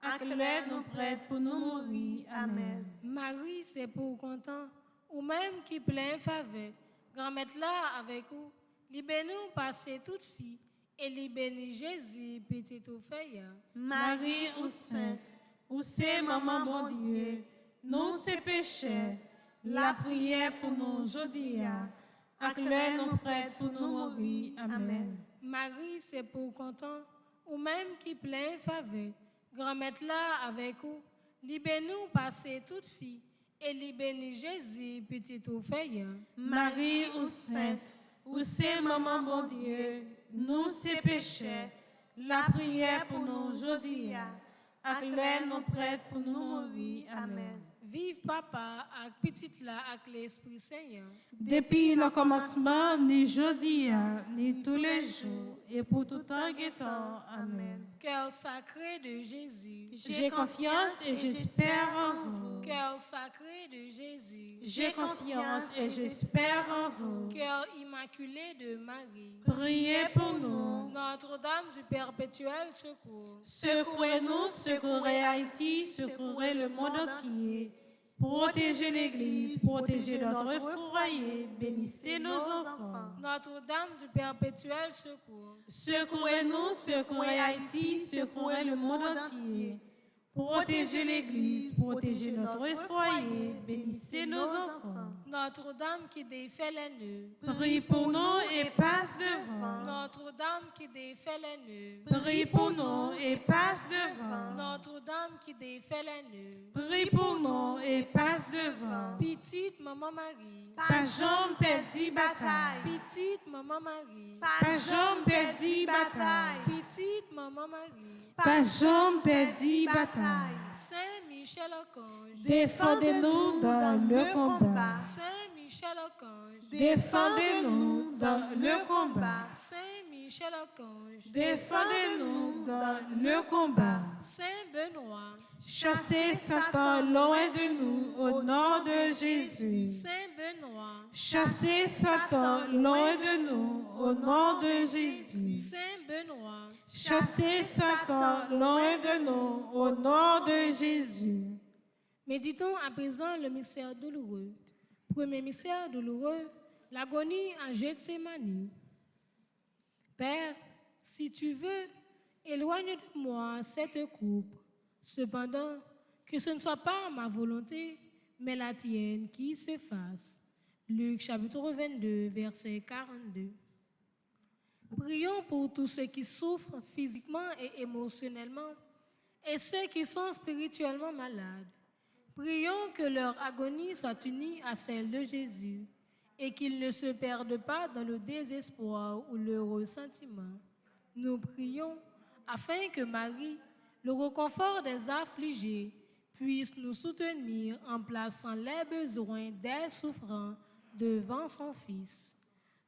acclare nous prêts pour nous mourir. Amen. Marie, c'est pour content, ou même qui plein faveur, grand-mère là avec vous, libère-nous passer toute fille, et libère Jésus, petit Ophélia. Marie ou sainte, ou c'est maman bon Dieu, nous c'est péchés, la prière pour nous aujourd'hui, acclare nous prêts pour nous mourir. Amen. Marie, c'est pour content, ou même qui plein faveur, grand-mère là avec vous, libère-nous passer toute fille, et libère Jésus, petit Ophélia. Marie ou sainte, ou c'est maman bon Dieu, nous c'est péchés, la prière pour nous aujourd'hui, acclare nous prêts pour nous mourir. Amen. Vive papa, avec petite là, avec l'Esprit Seigneur. Depuis le commencement, ni jeudi, ni tous les jours, et pour tout temps guettant. Amen. Cœur sacré de Jésus. J'ai confiance et j'espère en vous. Cœur sacré de Jésus. J'ai confiance et j'espère en vous. Cœur immaculé de Marie. Priez pour nous. Notre-Dame du perpétuel secours. Secourez-nous, secourez Haïti, secourez le monde entier. Protégez l'Église, protégez notre foyer, bénissez nos enfants. Notre-Dame du perpétuel secours. Secourez-nous, secourez Haïti, secourez le monde entier. Protégez l'Église, protégez notre foyer, bénissez nos enfants. Notre-Dame qui défait les nœuds. Prie pour nous et passe devant. Notre-Dame qui défait les nœuds. Prie pour nous et passe devant. Notre-Dame qui défait les nœuds. Prie pour nous et passe devant. Petite maman Marie. Pas jambe perdit bataille. Petite maman Marie. Pas jambe perdit bataille. Petite maman Marie. Pas jambe perdit bataille. Saint Michel Archange. Défendez-nous dans le combat. Saint Michel Archange. Défendez-nous dans le combat. Saint Michel Archange. Défendez-nous dans le combat. Saint Benoît. Chassez Satan loin de nous au nom de Jésus. Saint Benoît. Chassez Satan loin de nous au nom de Jésus. Saint Benoît. Chassez Satan loin de nous au nom de Jésus. Méditons à présent le mystère douloureux. Premier mystère douloureux, l'agonie en Gethsémani. Père, si tu veux, éloigne de moi cette coupe. Cependant, que ce ne soit pas ma volonté, mais la tienne qui se fasse. Luc chapitre 22, verset 42. Prions pour tous ceux qui souffrent physiquement et émotionnellement et ceux qui sont spirituellement malades. Prions que leur agonie soit unie à celle de Jésus et qu'ils ne se perdent pas dans le désespoir ou le ressentiment. Nous prions afin que Marie, le réconfort des affligés, puisse nous soutenir en plaçant les besoins des souffrants devant son Fils.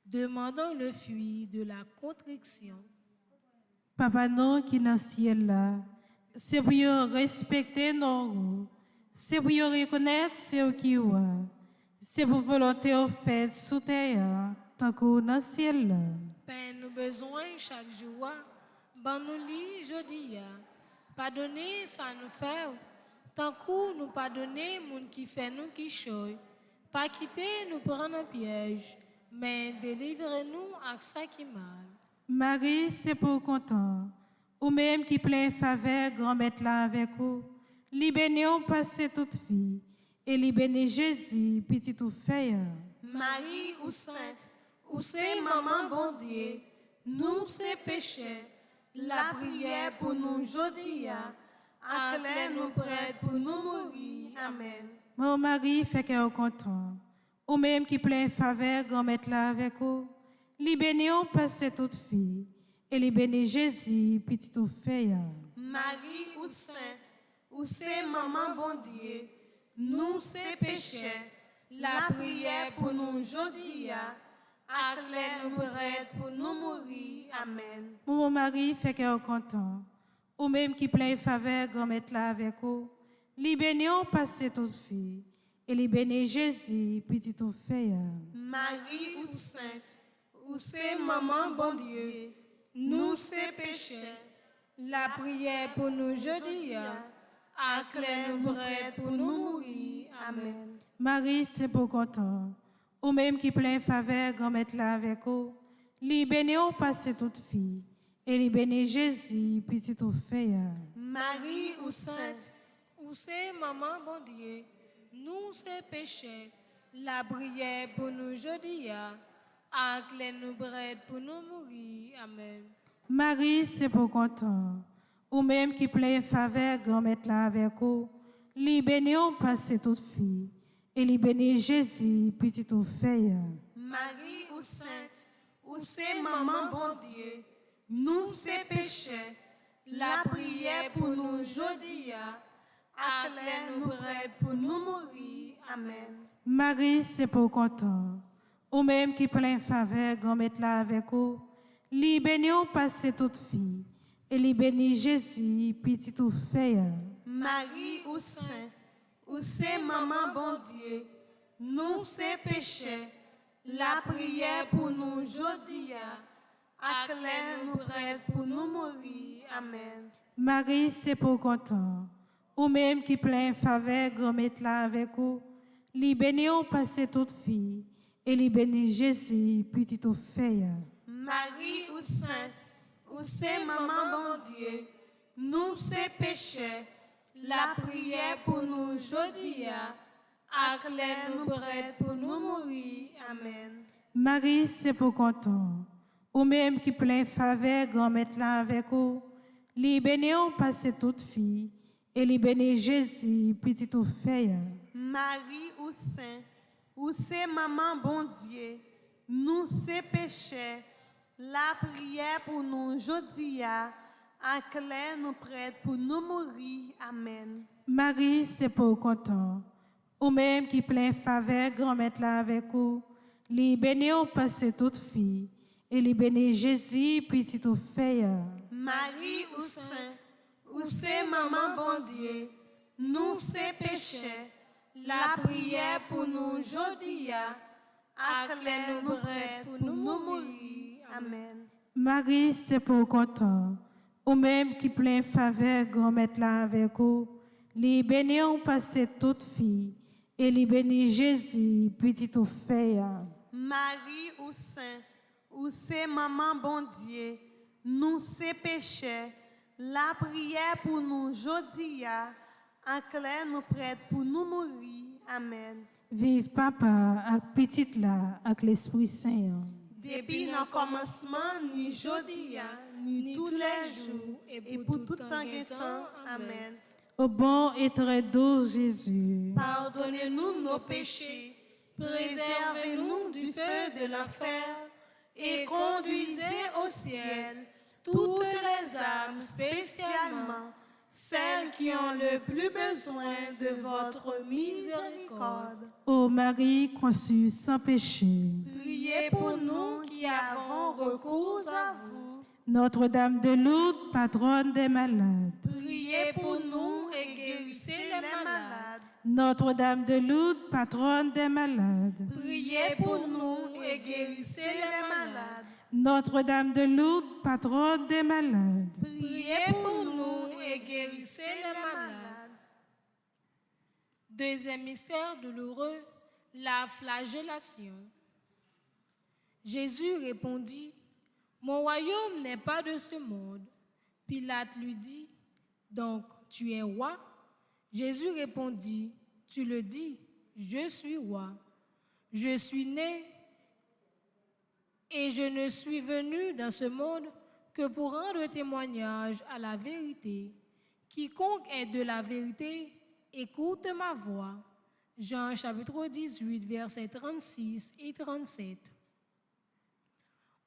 Demandons le fruit de la contrition. Papa nous qui dans le ciel là, c'est pour respecter nos roues, c'est pour reconnaître ce qui est, c'est pour volonté au fait sous terre, tant que dans le ciel là. Père, nous besoin chaque jour, ban nous li jodi ya. Pardonnez ça nous fait, tant que nous pardonner moun qui fait nous qui choy. Pas quitter nous prendre un piège, mais délivrez-nous à ça qui mal. Marie, c'est pour content, ou même qui plein faveur, grand-mère là avec vous, libérez-nous passer toute vie, et libérez Jésus, petit tout fait. Marie ou sainte, ou c'est maman bon Dieu, nous c'est péchés, la prière pour nous jodi ya, acclare nous prêts pour nous mourir. Amen. Mon Marie fait qu'elle content, ou même qui plein faveur, grand-mère là avec vous, libérez-nous passer toute vie, et libérez Jésus, petit tout fait. Marie ou sainte, ou c'est maman bon Dieu, nous c'est péchés, la prière pour nous jodi ya, acclare nous prêts pour nous mourir. Amen. Mon Marie fait qu'elle content, ou même qui plein faveur, grand-mère là avec vous, libérez-nous passer toute vie, et libérez Jésus, petit tout fait. Marie ou sainte, ou c'est maman bon Dieu, nous c'est péchés, La prière pour nous jodi ya, acclare nous prêts pour nous mourir. Amen. Marie, c'est pour content, ou même qui plein faveur, grand-mère là avec vous, libérez-nous passer toute vie, et libérez Jésus, petit tout fait. Marie ou sainte, Où c'est maman bon Dieu, nous c'est péchés. La prière pour nous jodi ya, acclare nous prêts pour nous mourir. Amen. Marie, c'est pour content, ou même qui plein faveur, grand-mère là avec vous, libérez-nous passer toute vie, et libérez Jésus, petit tout fait. Marie ou sainte, ou c'est maman bon Dieu, nous c'est péchés, la prière pour nous jodi ya, acclare nous prêts pour nous mourir. Amen. Marie, c'est pour content, ou même qui plein faveur, grand-mère là avec vous, libérez-nous passer toute vie, et libérez Jésus, petit tout fait. Marie ou sainte, ou c'est maman bon Dieu, nous c'est péchés, la prière pour nous jodi ya, acclare nous prêts pour nous mourir. Amen. Marie, c'est pour content, ou même qui plein faveur, grand-mère là avec vous, libérez-nous passer toute vie, et libérez Jésus, petit tout fait. Marie ou sainte, ou c'est maman bon Dieu, nous c'est péchés, la prière pour nous jodi ya, acclare nous prêts pour nous mourir. Amen. Marie, c'est pour content, ou même qui plein faveur, grand-mère là avec vous, libérez-nous passer toute vie, et libérez Jésus, petit tout fait. Marie ou saint, ou c'est maman bon Dieu, nous c'est péchés, la prière pour nous jodi ya, acclare nous prêts pour nous mourir. Amen. Marie, c'est pour content, ou même qui plein faveur, grand-mère là avec vous, libérez-nous passer toute vie, et libérez Jésus, petit tout fait. Marie ou sainte, ou c'est maman bon Dieu, nous c'est péchés, la prière pour nous jodi ya, acclare nous prêts pour nous mourir. Amen. Marie, c'est pour content, ou même qui plein faveur, grand-mère là avec vous, libérez-nous passer toute vie, et libérez Jésus, petit tout fait. Marie ou saint, ou c'est maman bon Dieu, nous c'est péchés, la prière pour nous jodi ya, acclare nous prêts pour nous mourir. Amen. Vive papa ak petite là ak l'Esprit Saint. Depuis le commencement, ni jodi, ni tous les jours, et pour tout temps et temps. Amen. Au bon et très doux Jésus, Pardonnez-nous nos péchés, préservez-nous du feu de l'enfer, et conduisez au ciel toutes les âmes, spécialement celles qui ont le plus besoin de votre miséricorde. ô Marie conçue sans péché, Priez pour nous qui avons recours à vous. Notre-Dame de Lourdes, patronne des malades. Priez pour nous et guérissez les malades. Notre-Dame de Lourdes, patronne des malades. Priez pour nous et guérissez les malades. Notre-Dame de Lourdes, patronne des malades. Priez pour nous et guérissez les malades. Deuxième mystère douloureux, la flagellation. Jésus répondit, « Mon royaume n'est pas de ce monde. » Pilate lui dit, « Donc tu es roi ?» Jésus répondit, « Tu le dis, je suis roi. Je suis né et je ne suis venu dans ce monde que pour rendre témoignage à la vérité. Quiconque est de la vérité, écoute ma voix. » Jean chapitre 18, versets 36 et 37.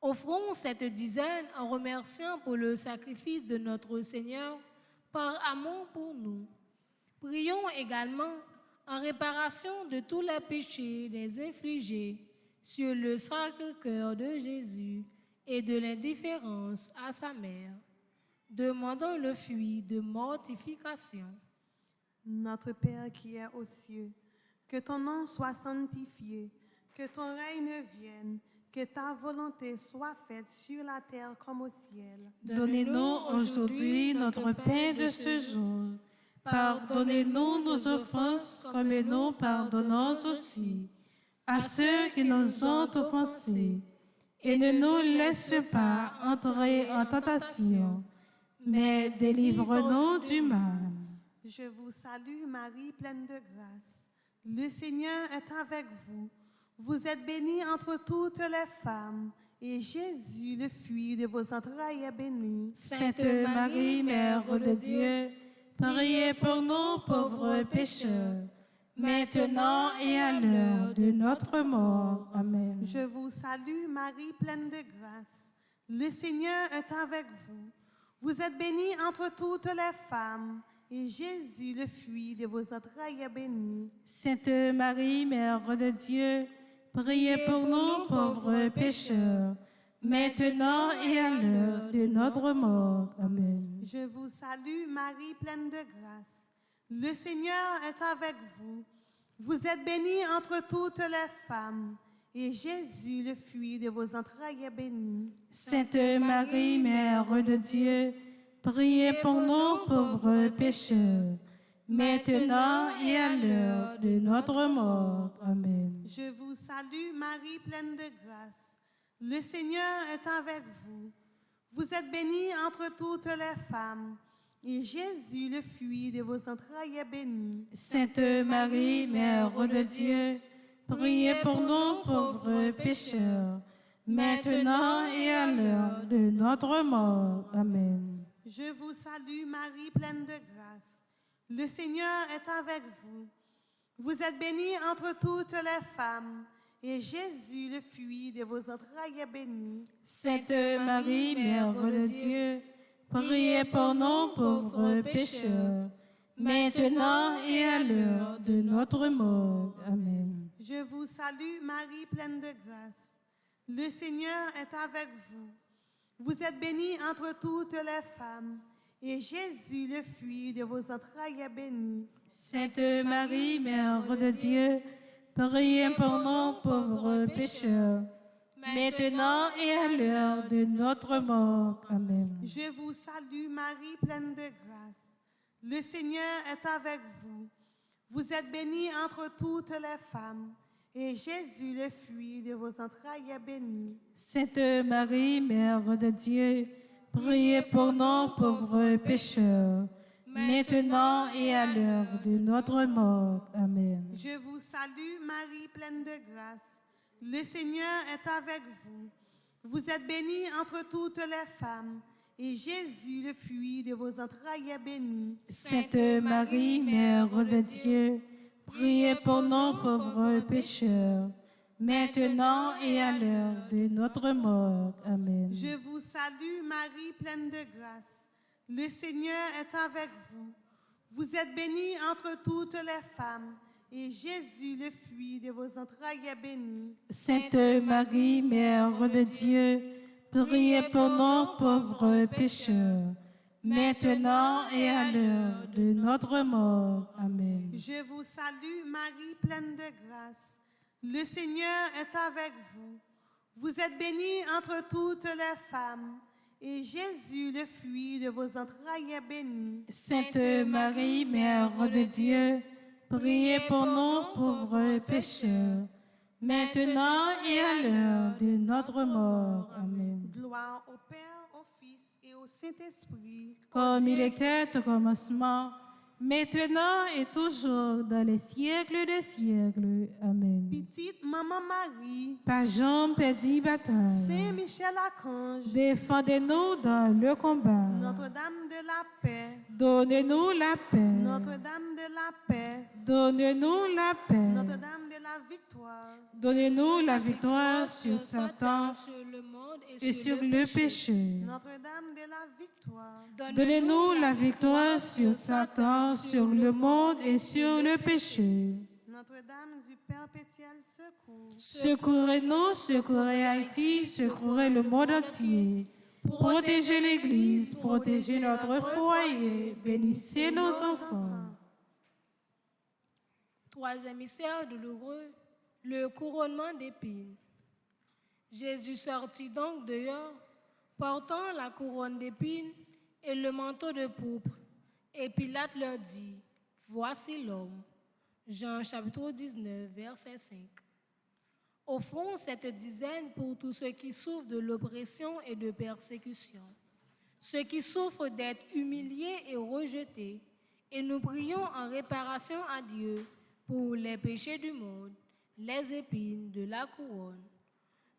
Offrons cette dizaine en remerciant pour le sacrifice de notre Seigneur par amour pour nous. Prions également en réparation de tous les péchés des infligés sur le Sacré-Cœur de Jésus et de l'indifférence à sa mère. Demandons le fruit de mortification. Notre Père qui es aux cieux, que ton nom soit sanctifié, que ton règne vienne, que ta volonté soit faite sur la terre comme au ciel. Donnez-nous aujourd'hui notre pain de ce jour. Pardonnez-nous nos offenses comme nous pardonnons aussi à ceux qui nous ont offensés. Et ne nous laisse pas entrer en tentation, mais délivre-nous du mal. Je vous salue Marie, pleine de grâce. Le Seigneur est avec vous. Vous êtes bénie entre toutes les femmes, et Jésus, le fruit de vos entrailles, est béni. Sainte Marie, Mère de Dieu, priez pour nous pauvres pécheurs, maintenant et à l'heure de notre mort. Amen. Je vous salue Marie, pleine de grâce. Le Seigneur est avec vous. Vous êtes bénie entre toutes les femmes, et Jésus, le fruit de vos entrailles, est béni. Sainte Marie, Mère de Dieu, priez pour nous pauvres pécheurs, maintenant et à l'heure de notre mort. Amen. Je vous salue Marie, pleine de grâce. Le Seigneur est avec vous. Vous êtes bénie entre toutes les femmes, et Jésus, le fruit de vos entrailles, est béni. Sainte Marie, Mère de Dieu, priez pour nous pauvres pécheurs, maintenant et à l'heure de notre mort. Amen. Je vous salue Marie, pleine de grâce. Le Seigneur est avec vous. Vous êtes bénie entre toutes les femmes, et Jésus, le fruit de vos entrailles, est béni. Sainte Marie, Mère de Dieu, priez pour nous pauvres pécheurs, maintenant et à l'heure de notre mort. Amen. Je vous salue Marie, pleine de grâce. Le Seigneur est avec vous. Vous êtes bénie entre toutes les femmes, et Jésus, le fruit de vos entrailles, est béni. Sainte Marie, Mère de Dieu, priez pour nous pauvres pécheurs, maintenant et à l'heure de notre mort. Amen. Je vous salue Marie, pleine de grâce. Le Seigneur est avec vous. Vous êtes bénie entre toutes les femmes, et Jésus, le fruit de vos entrailles, est béni. Sainte Marie, Mère de Dieu, priez pour nous pauvres pécheurs, maintenant et à l'heure de notre mort. Amen. Je vous salue Marie, pleine de grâce. Le Seigneur est avec vous. Vous êtes bénie entre toutes les femmes, et Jésus, le fruit de vos entrailles, est béni. Sainte Marie, Mère de Dieu, priez pour nous pauvres pécheurs, maintenant et à l'heure de notre mort. Amen. Je vous salue, Marie, pleine de grâce. Le Seigneur est avec vous. Vous êtes bénie entre toutes les femmes, et Jésus, le fruit de vos entrailles, est béni. Sainte Marie, Mère de Dieu, priez pour nous pauvres pécheurs, maintenant et à l'heure de notre mort. Amen. Je vous salue, Marie, pleine de grâce. Le Seigneur est avec vous. Vous êtes bénie entre toutes les femmes, et Jésus, le fruit de vos entrailles, est béni. Sainte Marie, Mère de Dieu, priez pour nous pauvres pécheurs, maintenant et à l'heure de notre mort. Amen. Je vous salue, Marie, pleine de grâce. Le Seigneur est avec vous. Vous êtes bénie entre toutes les femmes, et Jésus, le fruit de vos entrailles, est béni. Sainte Marie, Mère de Dieu, priez pour nous pauvres pécheurs, maintenant et à l'heure de notre mort. Amen. Gloire au Père, au Fils et au Saint-Esprit, Comme il était au commencement, maintenant et toujours dans les siècles des siècles. Amen. petite Maman Marie, Pas Jean perdit bataille. Saint Michel Archange, Défendez-nous dans le combat. Notre-Dame de la paix, Donnez-nous la paix. Notre-Dame de la paix, Donnez-nous la paix. Notre-Dame de la victoire, Donnez-nous la victoire sur Satan sur le monde et sur le péché. Notre-Dame de la victoire, Donnez-nous la victoire sur Satan, sur le monde et sur le péché. Notre-Dame du perpétuel secours, Secourez-nous, secourez Haïti, secourez le monde entier. Protégez l'Église, protégez notre foyer, bénissez nos enfants. Troisième mystère douloureux, le couronnement d'épines. Jésus sortit donc dehors, portant la couronne d'épines et le manteau de pourpre. Et Pilate leur dit, « Voici l'homme. » Jean chapitre 19, verset 5. Au fond, cette dizaine pour tous ceux qui souffrent de l'oppression et de persécution, ceux qui souffrent d'être humiliés et rejetés, et nous prions en réparation à Dieu pour les péchés du monde, les épines de la couronne,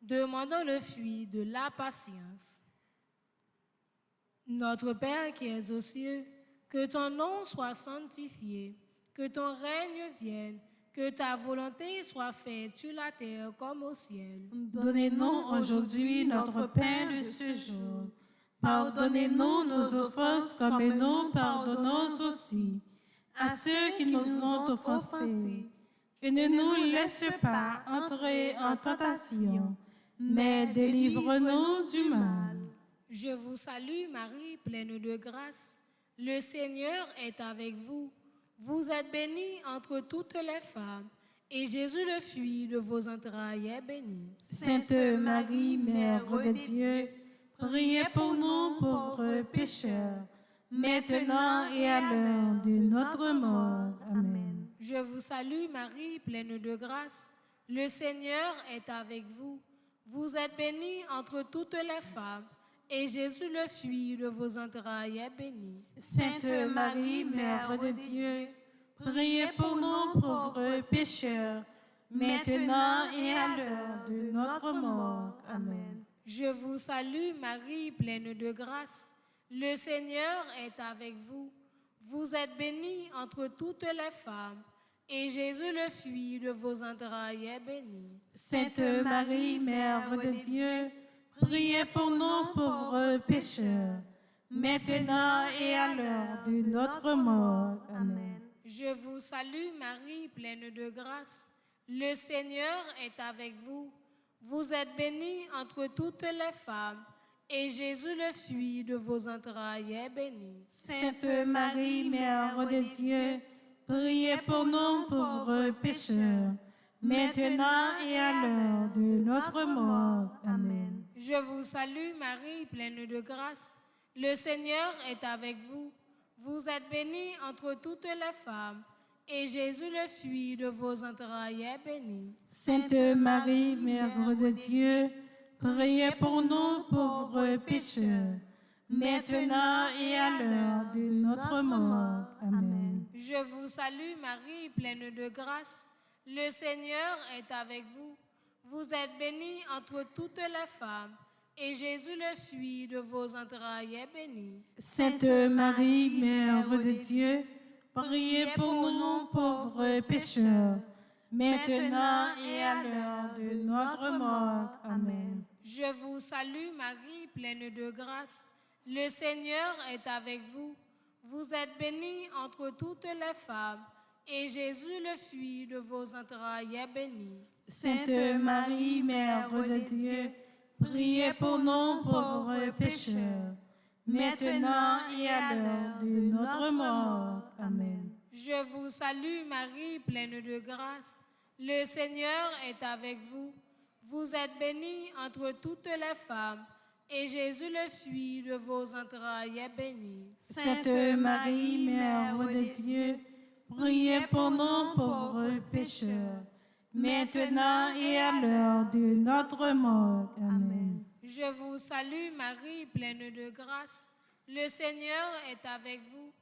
demandant le fruit de la patience. Notre Père qui es aux cieux, que ton nom soit sanctifié, que ton règne vienne, que ta volonté soit faite sur la terre comme au ciel. Donnez-nous aujourd'hui notre pain de ce jour. Pardonnez-nous nos offenses comme nous pardonnons aussi à ceux qui nous ont offensés. Et ne nous laisse pas entrer en tentation, mais délivre-nous du mal. Je vous salue Marie, pleine de grâce. Le Seigneur est avec vous. Vous êtes bénie entre toutes les femmes, et Jésus, le fruit de vos entrailles, est béni. Sainte Marie, Mère de Dieu, priez pour nous pauvres pécheurs, maintenant et à l'heure de notre mort. Amen. Je vous salue Marie, pleine de grâce. Le Seigneur est avec vous. Vous êtes bénie entre toutes les femmes, et Jésus, le fruit de vos entrailles, est béni. Sainte Marie, Mère de Dieu, priez pour nous pauvres pécheurs, maintenant et à l'heure de notre mort. Amen. Je vous salue Marie, pleine de grâce. Le Seigneur est avec vous. Vous êtes bénie entre toutes les femmes, et Jésus, le fruit de vos entrailles, est béni. Sainte Marie, Mère de Dieu, priez pour nous pauvres pécheurs, maintenant et à l'heure de notre mort. Amen. Je vous salue Marie, pleine de grâce. Le Seigneur est avec vous. Vous êtes bénie entre toutes les femmes, et Jésus, le fruit de vos entrailles, est béni. Sainte Marie, Mère de Dieu, priez pour nous pauvres pécheurs, maintenant et à l'heure de notre mort. Amen. Je vous salue Marie, pleine de grâce. Le Seigneur est avec vous. Vous êtes bénie entre toutes les femmes, et Jésus, le fruit de vos entrailles, est béni. Sainte Marie, Mère de Dieu, priez pour nous pauvres pécheurs, maintenant et à l'heure de notre mort. Amen. Je vous salue Marie, pleine de grâce. Le Seigneur est avec vous. Vous êtes bénie entre toutes les femmes, et Jésus, le fruit de vos entrailles, est béni. Sainte Marie, Mère de Dieu, priez pour nous pauvres pécheurs, maintenant et à l'heure de notre mort. Amen. Je vous salue Marie, pleine de grâce. Le Seigneur est avec vous. Vous êtes bénie entre toutes les femmes, et Jésus, le fruit de vos entrailles, est béni. Sainte Marie, Mère de Dieu, priez pour nous pauvres pécheurs, maintenant et à l'heure de notre mort. Amen. Je vous salue Marie, pleine de grâce. Le Seigneur est avec vous. Vous êtes bénie entre toutes les femmes, et Jésus, le fruit de vos entrailles, est béni. Sainte Marie, Mère de Dieu, priez pour nous pauvres pécheurs, maintenant et à l'heure de notre mort. Amen. Je vous salue Marie, pleine de grâce. Le Seigneur est avec vous.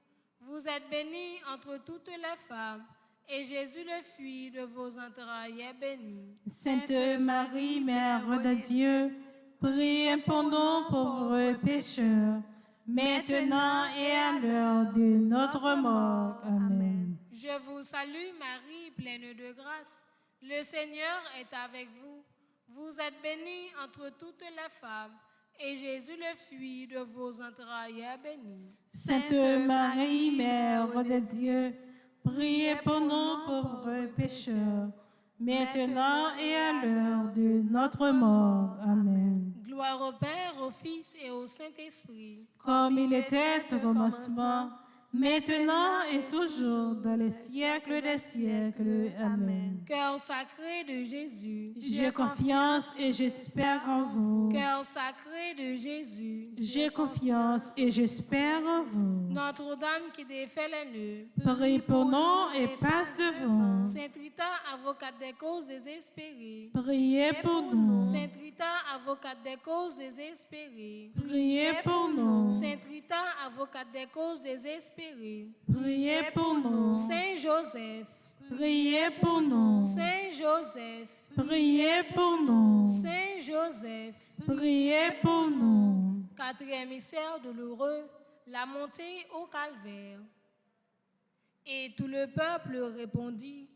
Vous êtes bénie entre toutes les femmes, et Jésus, le fruit de vos entrailles, est béni. Sainte Marie, Mère de Dieu, priez pour nous pauvres pécheurs, maintenant et à l'heure de notre mort. Amen. Je vous salue Marie, pleine de grâce. Le Seigneur est avec vous. Vous êtes bénie entre toutes les femmes, et Jésus, le fruit de vos entrailles, est béni. Sainte Marie, Mère de Dieu, priez pour nous pauvres pécheurs, maintenant et à l'heure de notre mort. Amen. Gloire au Père, au Fils et au Saint-Esprit. Comme il était au commencement, maintenant et toujours, dans les siècles des siècles. Amen. Cœur sacré de Jésus. J'ai confiance et j'espère en vous. Cœur sacré de Jésus. J'ai confiance et j'espère en vous. Notre-Dame qui défait les nœuds. Prie pour nous et passe devant. Sainte Rita, avocate des causes désespérées. Priez pour nous. Sainte Rita, avocate des causes désespérées. Priez pour nous. Sainte Rita, avocate des causes désespérées. Priez pour nous. Saint Joseph. Priez pour nous. Saint Joseph. Priez pour nous. Saint Joseph. Priez pour nous. Quatrième mystère douloureux, la montée au calvaire. Et tout le peuple répondit,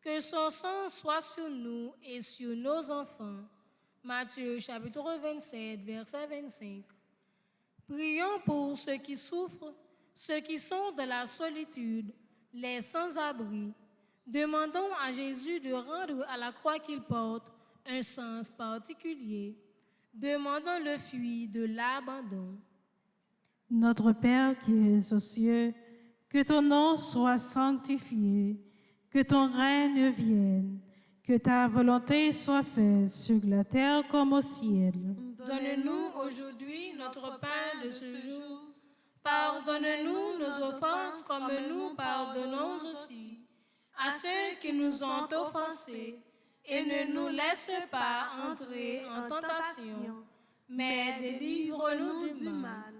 que son sang soit sur nous et sur nos enfants. Matthieu chapitre 27, verset 25. Prions pour ceux qui souffrent, ceux qui sont dans la solitude, les sans-abri. Demandons à Jésus de rendre à la croix qu'il porte un sens particulier. Demandons le fruit de l'abandon. Notre Père qui es aux cieux, que ton nom soit sanctifié, que ton règne vienne, que ta volonté soit faite sur la terre comme au ciel. Donne-nous aujourd'hui notre pain de ce jour. Pardonne-nous nos offenses comme nous pardonnons aussi à ceux qui nous ont offensés. Et ne nous laisse pas entrer en tentation, mais délivre-nous du mal.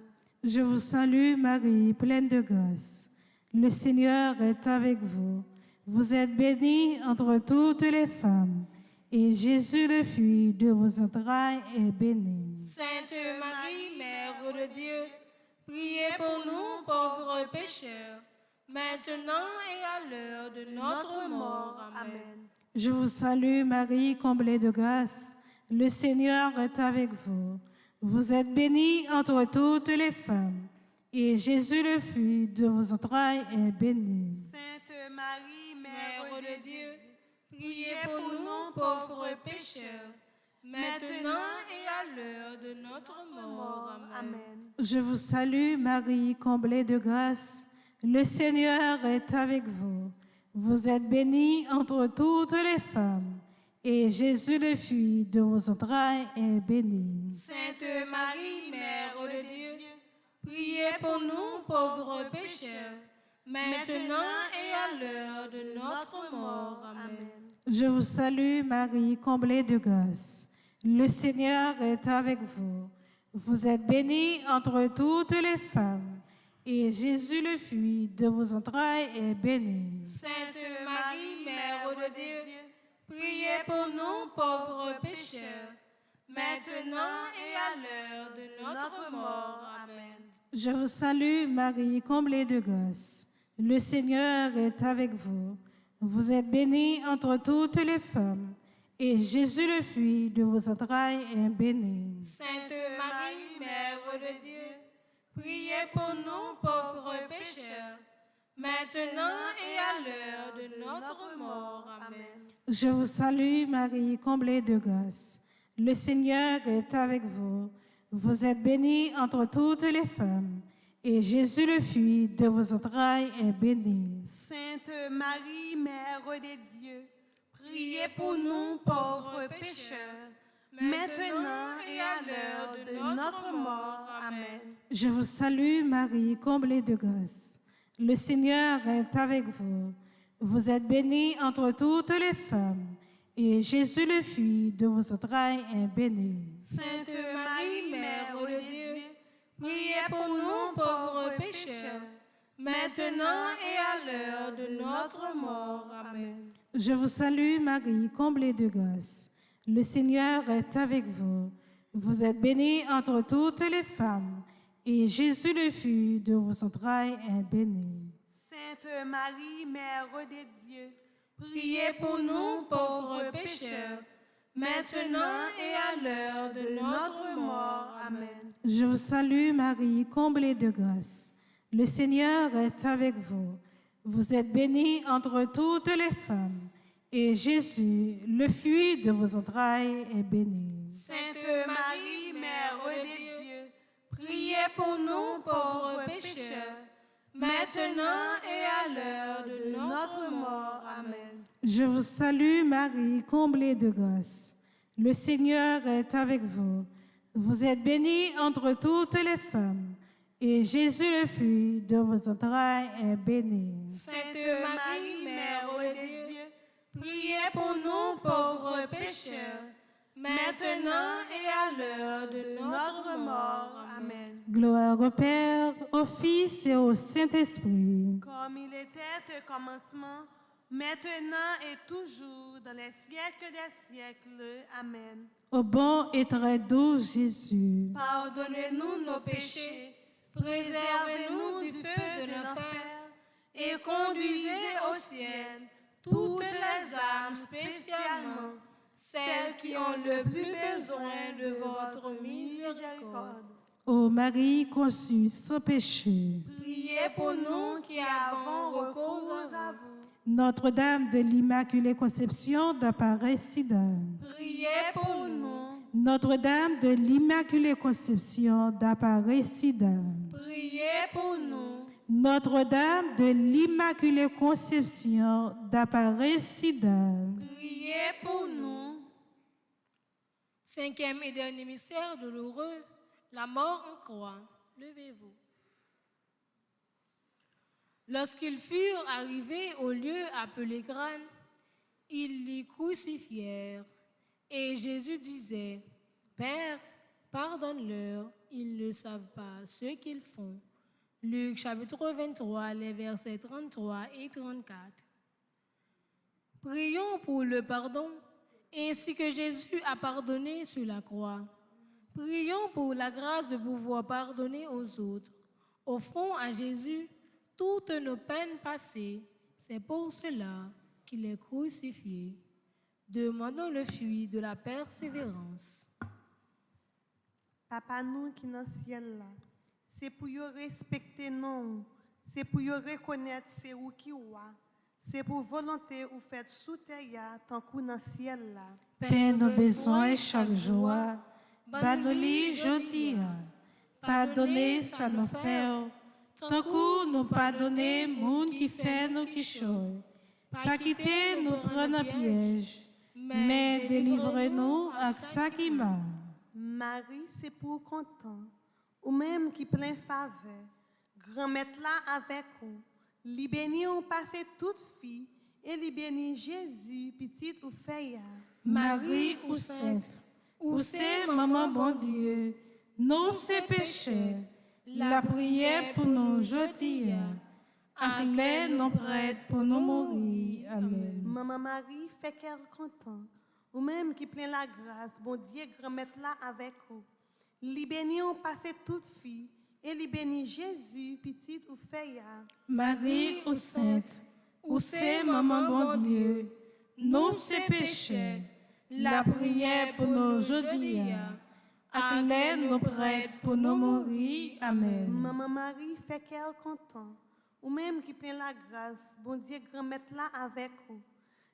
Je vous salue Marie, pleine de grâce. Le Seigneur est avec vous. Vous êtes bénie entre toutes les femmes, et Jésus, le fruit de vos entrailles, est béni. Sainte Marie, Mère de Dieu, priez pour nous pauvres pécheurs, maintenant et à l'heure de notre mort. Amen. Je vous salue Marie, comblée de grâce. Le Seigneur est avec vous. Vous êtes bénie entre toutes les femmes, et Jésus, le fruit de vos entrailles, est béni. Sainte Marie, Mère de Dieu, priez pour nous pauvres pécheurs, maintenant et à l'heure de notre mort. Amen. Je vous salue Marie, comblée de grâce. Le Seigneur est avec vous. Vous êtes bénie entre toutes les femmes, et Jésus, le fruit de vos entrailles, est béni. Sainte Marie, Mère de Dieu, priez pour nous pauvres pécheurs, maintenant et à l'heure de notre mort. Amen. Je vous salue Marie, comblée de grâce. Le Seigneur est avec vous. Vous êtes bénie entre toutes les femmes, et Jésus, le fruit de vos entrailles, est béni. Sainte Marie, Mère de Dieu, priez pour nous pauvres pécheurs, maintenant et à l'heure de notre mort. Amen. Je vous salue, Marie, comblée de grâce. Le Seigneur est avec vous. Vous êtes bénie entre toutes les femmes, et Jésus, le fruit de vos entrailles, est béni. Sainte Marie, Mère de Dieu, priez pour nous pauvres pécheurs, maintenant et à l'heure de notre mort. Amen. Je vous salue, Marie, comblée de grâce. Le Seigneur est avec vous. Vous êtes bénie entre toutes les femmes, et Jésus, le fruit de vos entrailles, est béni. Sainte Marie, Mère de Dieu, priez pour nous pauvres pécheurs, maintenant et à l'heure de notre mort. Amen. Je vous salue, Marie, comblée de grâce. Le Seigneur est avec vous. Vous êtes bénie entre toutes les femmes, et Jésus, le fruit de vos entrailles, est béni. Sainte Marie, Mère de Dieu, priez pour nous pauvres pécheurs, maintenant et à l'heure de notre mort. Amen. Je vous salue, Marie, comblée de grâce. Le Seigneur est avec vous. Vous êtes bénie entre toutes les femmes, et Jésus, le fruit de vos entrailles, est béni. Sainte Marie, Mère de Dieu, priez pour nous pauvres pécheurs, maintenant et à l'heure de notre mort. Amen. Je vous salue, Marie, comblée de grâce. Le Seigneur est avec vous. Vous êtes bénie entre toutes les femmes, et Jésus, le fruit de vos entrailles, est béni. Sainte Marie, Mère de Dieu, priez pour nous pauvres pécheurs, maintenant et à l'heure de notre mort. Amen. Je vous salue, Marie, comblée de grâce. Le Seigneur est avec vous. Vous êtes bénie entre toutes les femmes, et Jésus, le fruit de vos entrailles, est béni. Sainte Marie, Mère de Dieu, priez pour nous pauvres pécheurs, maintenant et à l'heure de notre mort. Amen. Gloire au Père, au Fils et au Saint-Esprit. comme il était au commencement, maintenant et toujours, dans les siècles des siècles. Amen. Au bon et très doux Jésus, Pardonnez-nous nos péchés, préservez-nous du feu de l'enfer, et conduisez au ciel toutes les âmes, spécialement celles qui ont le plus besoin de votre miséricorde. ô Marie conçue sans péché, Priez pour nous qui avons recours à vous. Notre-Dame de l'Immaculée Conception d'Aparecida, Priez pour nous. Notre-Dame de l'Immaculée Conception d'Aparecida, Priez pour nous. Notre-Dame de l'Immaculée Conception d'Aparecida, Priez pour nous. Cinquième et dernier mystère douloureux, la mort en croix. Levez-vous. Lorsqu'ils furent arrivés au lieu appelé Grane, ils l'y crucifièrent. Et Jésus disait, Père, pardonne-leur, ils ne savent pas ce qu'ils font. Luc chapitre 23, les versets 33 et 34. Prions pour le pardon, ainsi que Jésus a pardonné sur la croix. Prions pour la grâce de pouvoir pardonner aux autres. Offrons à Jésus toutes nos peines passées. C'est pour cela qu'il est crucifié. Demandons le fruit de la persévérance. Papa nous qui dans le ciel là, c'est pour yo respecter nous, c'est pour yo reconnaître c'est où qui ouah, c'est pour volonté ou fait sous terre tant qu'on dans le ciel là. Père nos besoins chaque jour, banoli jodi, pardonnez ça nous fait, tant que nous pardonner moun qui fait nous qui chouent. Pas quitter nous prendre un piège, mais délivrez-nous à ça qui m'a. Marie, c'est pour content, ou même qui plein faveur, grand-mère là avec vous, li béni on passe toute fille, et li béni Jésus, petite ou fille. Marie ou sainte, ou c'est maman bon Dieu, nous ces péchés, la prière pour nous aujourd'hui, ak lè nous prêts pour nous mourir. Amen. Maman Marie, fait cœur content. Ou même qui plein la grâce, bon Dieu, grand-mère là avec vous. Li béni on passe toute fille, et li béni Jésus, petite ou feuille. Marie ou sainte, ou c'est maman bon Dieu, nous ces péchés, la prière pour nous aujourd'hui, ak lè nous prêts pour nous mourir. Amen. Maman Marie, fait cœur content. Ou même qui plein la grâce, bon Dieu, grand-mère là avec vous.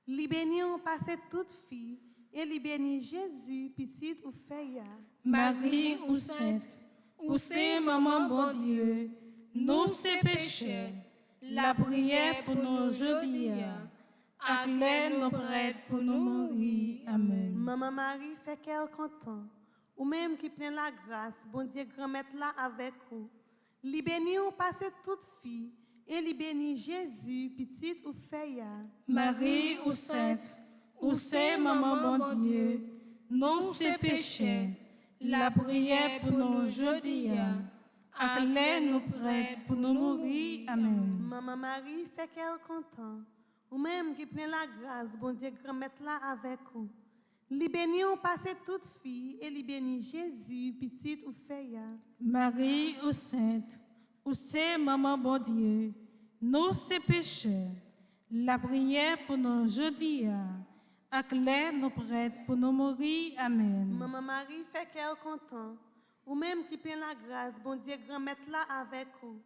Li béni on passe toute fille, et li béni Jésus, petite ou feuille. Marie ou sainte, ou c'est maman bon Dieu, nous ces péchés, la prière pour nous aujourd'hui, ak lè nous prêts pour nous mourir. Amen. Maman Marie, fait cœur content. Ou même qui plein la grâce, bon Dieu, grand-mère là avec vous. Li béni on passe toute fille, et li béni Jésus, petite ou feuille. Marie ou sainte, ou c'est maman bon Dieu, nous ces péchés, la prière pour nous aujourd'hui, ak lè nous prêts pour nous mourir. Amen. Maman Marie, fait cœur content. Ou même qui plein la grâce, bon Dieu, grand-mère là avec vous. Li béni on passe toute fille, et li béni Jésus, petite ou feuille. Marie ou sainte, ou c'est maman bon Dieu, nous ces péchés, la prière pour nous aujourd'hui, ak lè nous prêts pour nous mourir. Amen. Maman Marie, fait cœur content. Ou même qui plein la grâce, bon Dieu, grand-mère là avec vous.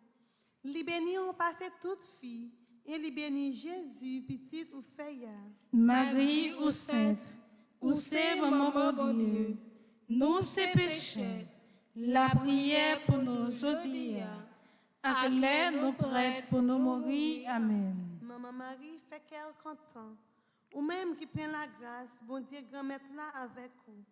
Li béni on passe toute fille, et li béni Jésus, petite ou feuille. Marie ou sainte, ou c'est maman bon Dieu, nous ces péchés, la prière pour nous aujourd'hui, ak lè nous prêts pour nous mourir. Amen. Maman Marie, fait cœur content. Ou même qui plein la grâce, bon Dieu, grand-mère là avec vous.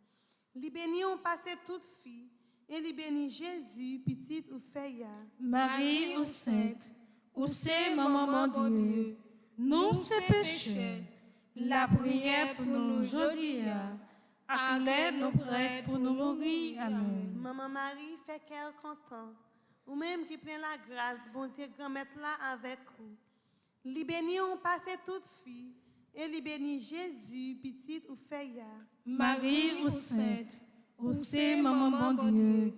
Li béni on passe toute fille, et li béni Jésus, petite ou feuille. Marie ou sainte, ou c'est maman bon Dieu, nous ces péchés, la prière pour nous aujourd'hui, ak lè nous prêts pour nous mourir. Amen. Maman Marie, fait cœur content. Ou même qui plein la grâce, bon Dieu, grand-mère là avec vous. Li béni on passe toute fille, et li béni Jésus, petite ou feuille. Marie ou sainte, ou c'est maman bon Dieu,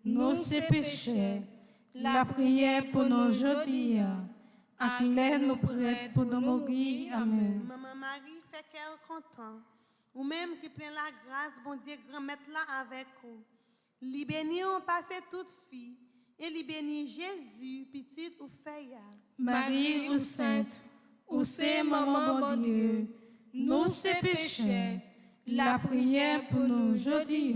nous ces péchés, la prière pour nous aujourd'hui, ak lè nous prêts pour nous mourir. Amen. Maman Marie, fait cœur content. Ou même qui plein la grâce, bon Dieu, grand-mère là avec vous. Li béni on passe toute fille, et li béni Jésus, petite ou feuille. Marie ou sainte, ou c'est maman bon Dieu, nous ces péchés, la prière pour nous aujourd'hui,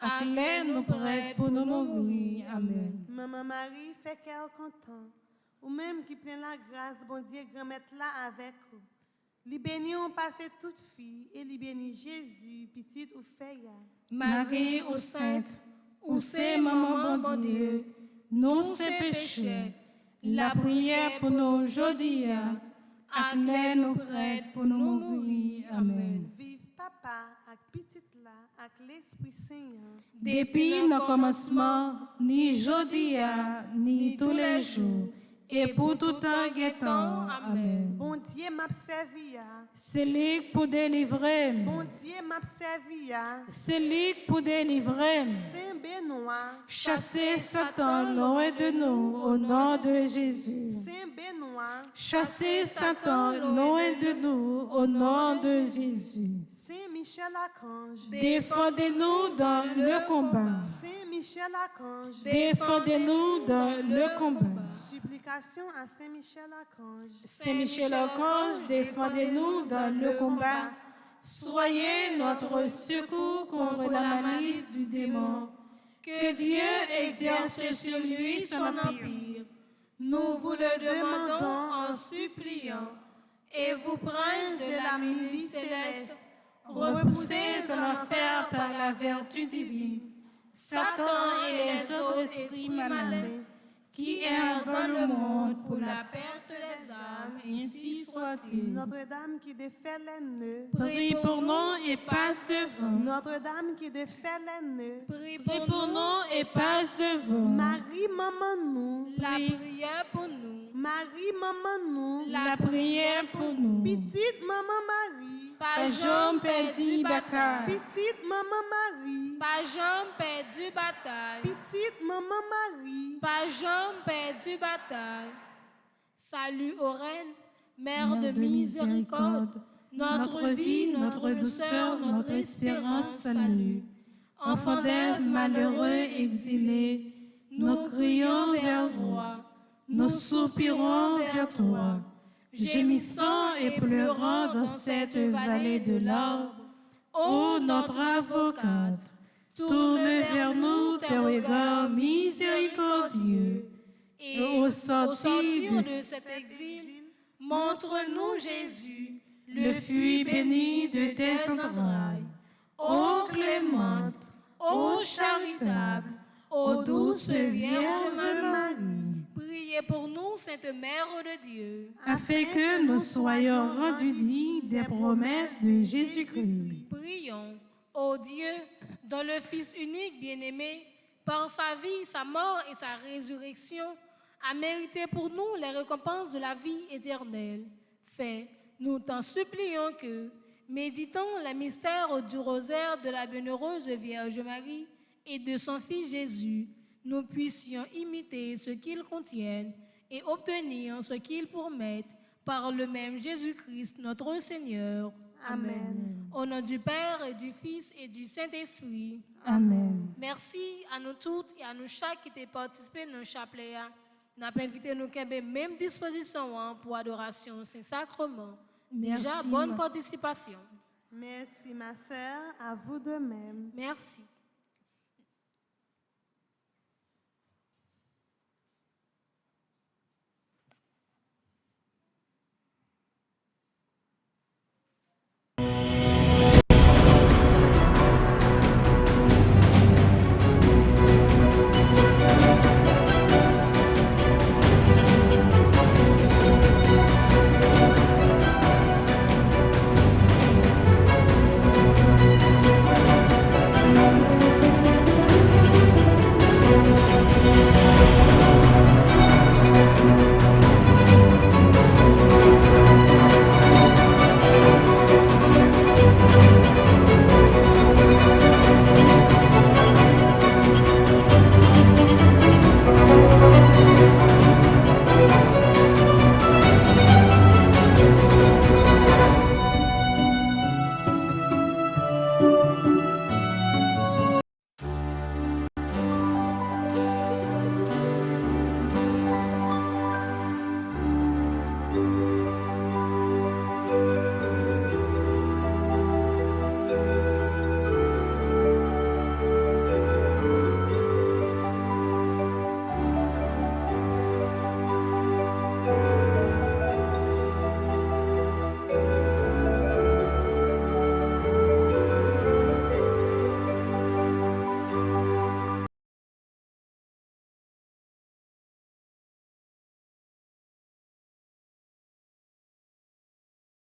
ak lè nous prêts pour nous mourir. Amen. Maman Marie, fait cœur content. Ou même qui plein la grâce, bon Dieu, grand-mère là avec vous. Li béni on passe toute fille, et li béni Jésus, petite ou feuille. Marie ou sainte, ou c'est maman bon Dieu, nous ces péchés, la prière pour nous aujourd'hui, ak lè nous prêts pour nous mourir. Amen. Vive papa, ak petite là, ak l'Esprit Saint. Depuis le commencement, ni jodi, ni tous les jours, et pour tout temps guettant. Amen. Bon Dieu m'a servi. C'est lui pour délivrer. Bon Dieu m'a servi. C'est lui pour délivrer. Saint Benoît. Chassez Satan loin de nous au nom de Jésus. Saint Benoît. Chassez Satan loin de nous au nom de Jésus. Saint Michel Archange. Défendez-nous dans le combat. Saint Michel Archange. Défendez-nous dans le combat. Supplication à Saint Michel Archange. Saint Michel Archange, défendez-nous dans le combat. Soyez notre secours contre la malice du démon. Que Dieu exerce sur lui son empire. Nous vous le demandons en suppliant. Et vous, prince de la milice céleste, repoussez en enfer par la vertu divine Satan et les autres esprits malins qui erre dans le monde pour la perte des âmes, ainsi soit-il. Notre-Dame qui défait les nœuds, Prie pour nous et passe devant. Notre-Dame qui défait les nœuds, Prie Prie pour nous et passe devant. Marie, maman nous, la prière pour nous. Marie, maman nous, La prière pour nous. petite maman Marie, Pas Jean perdu bataille. petite maman Marie, Pas jambe perdu bataille. petite maman Marie, Pas jambe perdu bataille. Salut aux reines, Mère de Mère miséricorde, notre vie, notre douceur, notre espérance, salut. Enfants d'Ève malheureux exilés, nous crions vers toi, nous soupirons vers toi, gémissant et pleurant dans cette vallée de larmes. Ô notre avocate, tourne vers nous tes regards miséricordieux, Et au au sortir sortir de de cet exil, montre-nous Jésus, le fruit béni de tes entrailles. ô clémente, ô charitable, ô douce Vierge Marie. Priez pour nous, Sainte Mère de Dieu. afin que nous soyons rendus dignes des promesses de Jésus-Christ. Prions, ô Dieu, dont le Fils unique bien-aimé, par sa vie, sa mort et sa résurrection, a mérité pour nous les récompenses de la vie éternelle. Fais, nous t'en supplions que, méditant les mystères du rosaire de la bienheureuse Vierge Marie et de son Fils Jésus, nous puissions imiter ce qu'ils contiennent et obtenir ce qu'ils promettent par le même Jésus-Christ, notre Seigneur. Amen. Au nom du Père et du Fils et du Saint-Esprit. Amen. Merci à nous toutes et à nous chaque qui ont participé dans le chapelet. Nous avons invité nous à la même disposition pour adoration Saint-Sacrement. Déjà, Merci, bonne ma- participation. Merci ma sœur, à vous de même. Merci.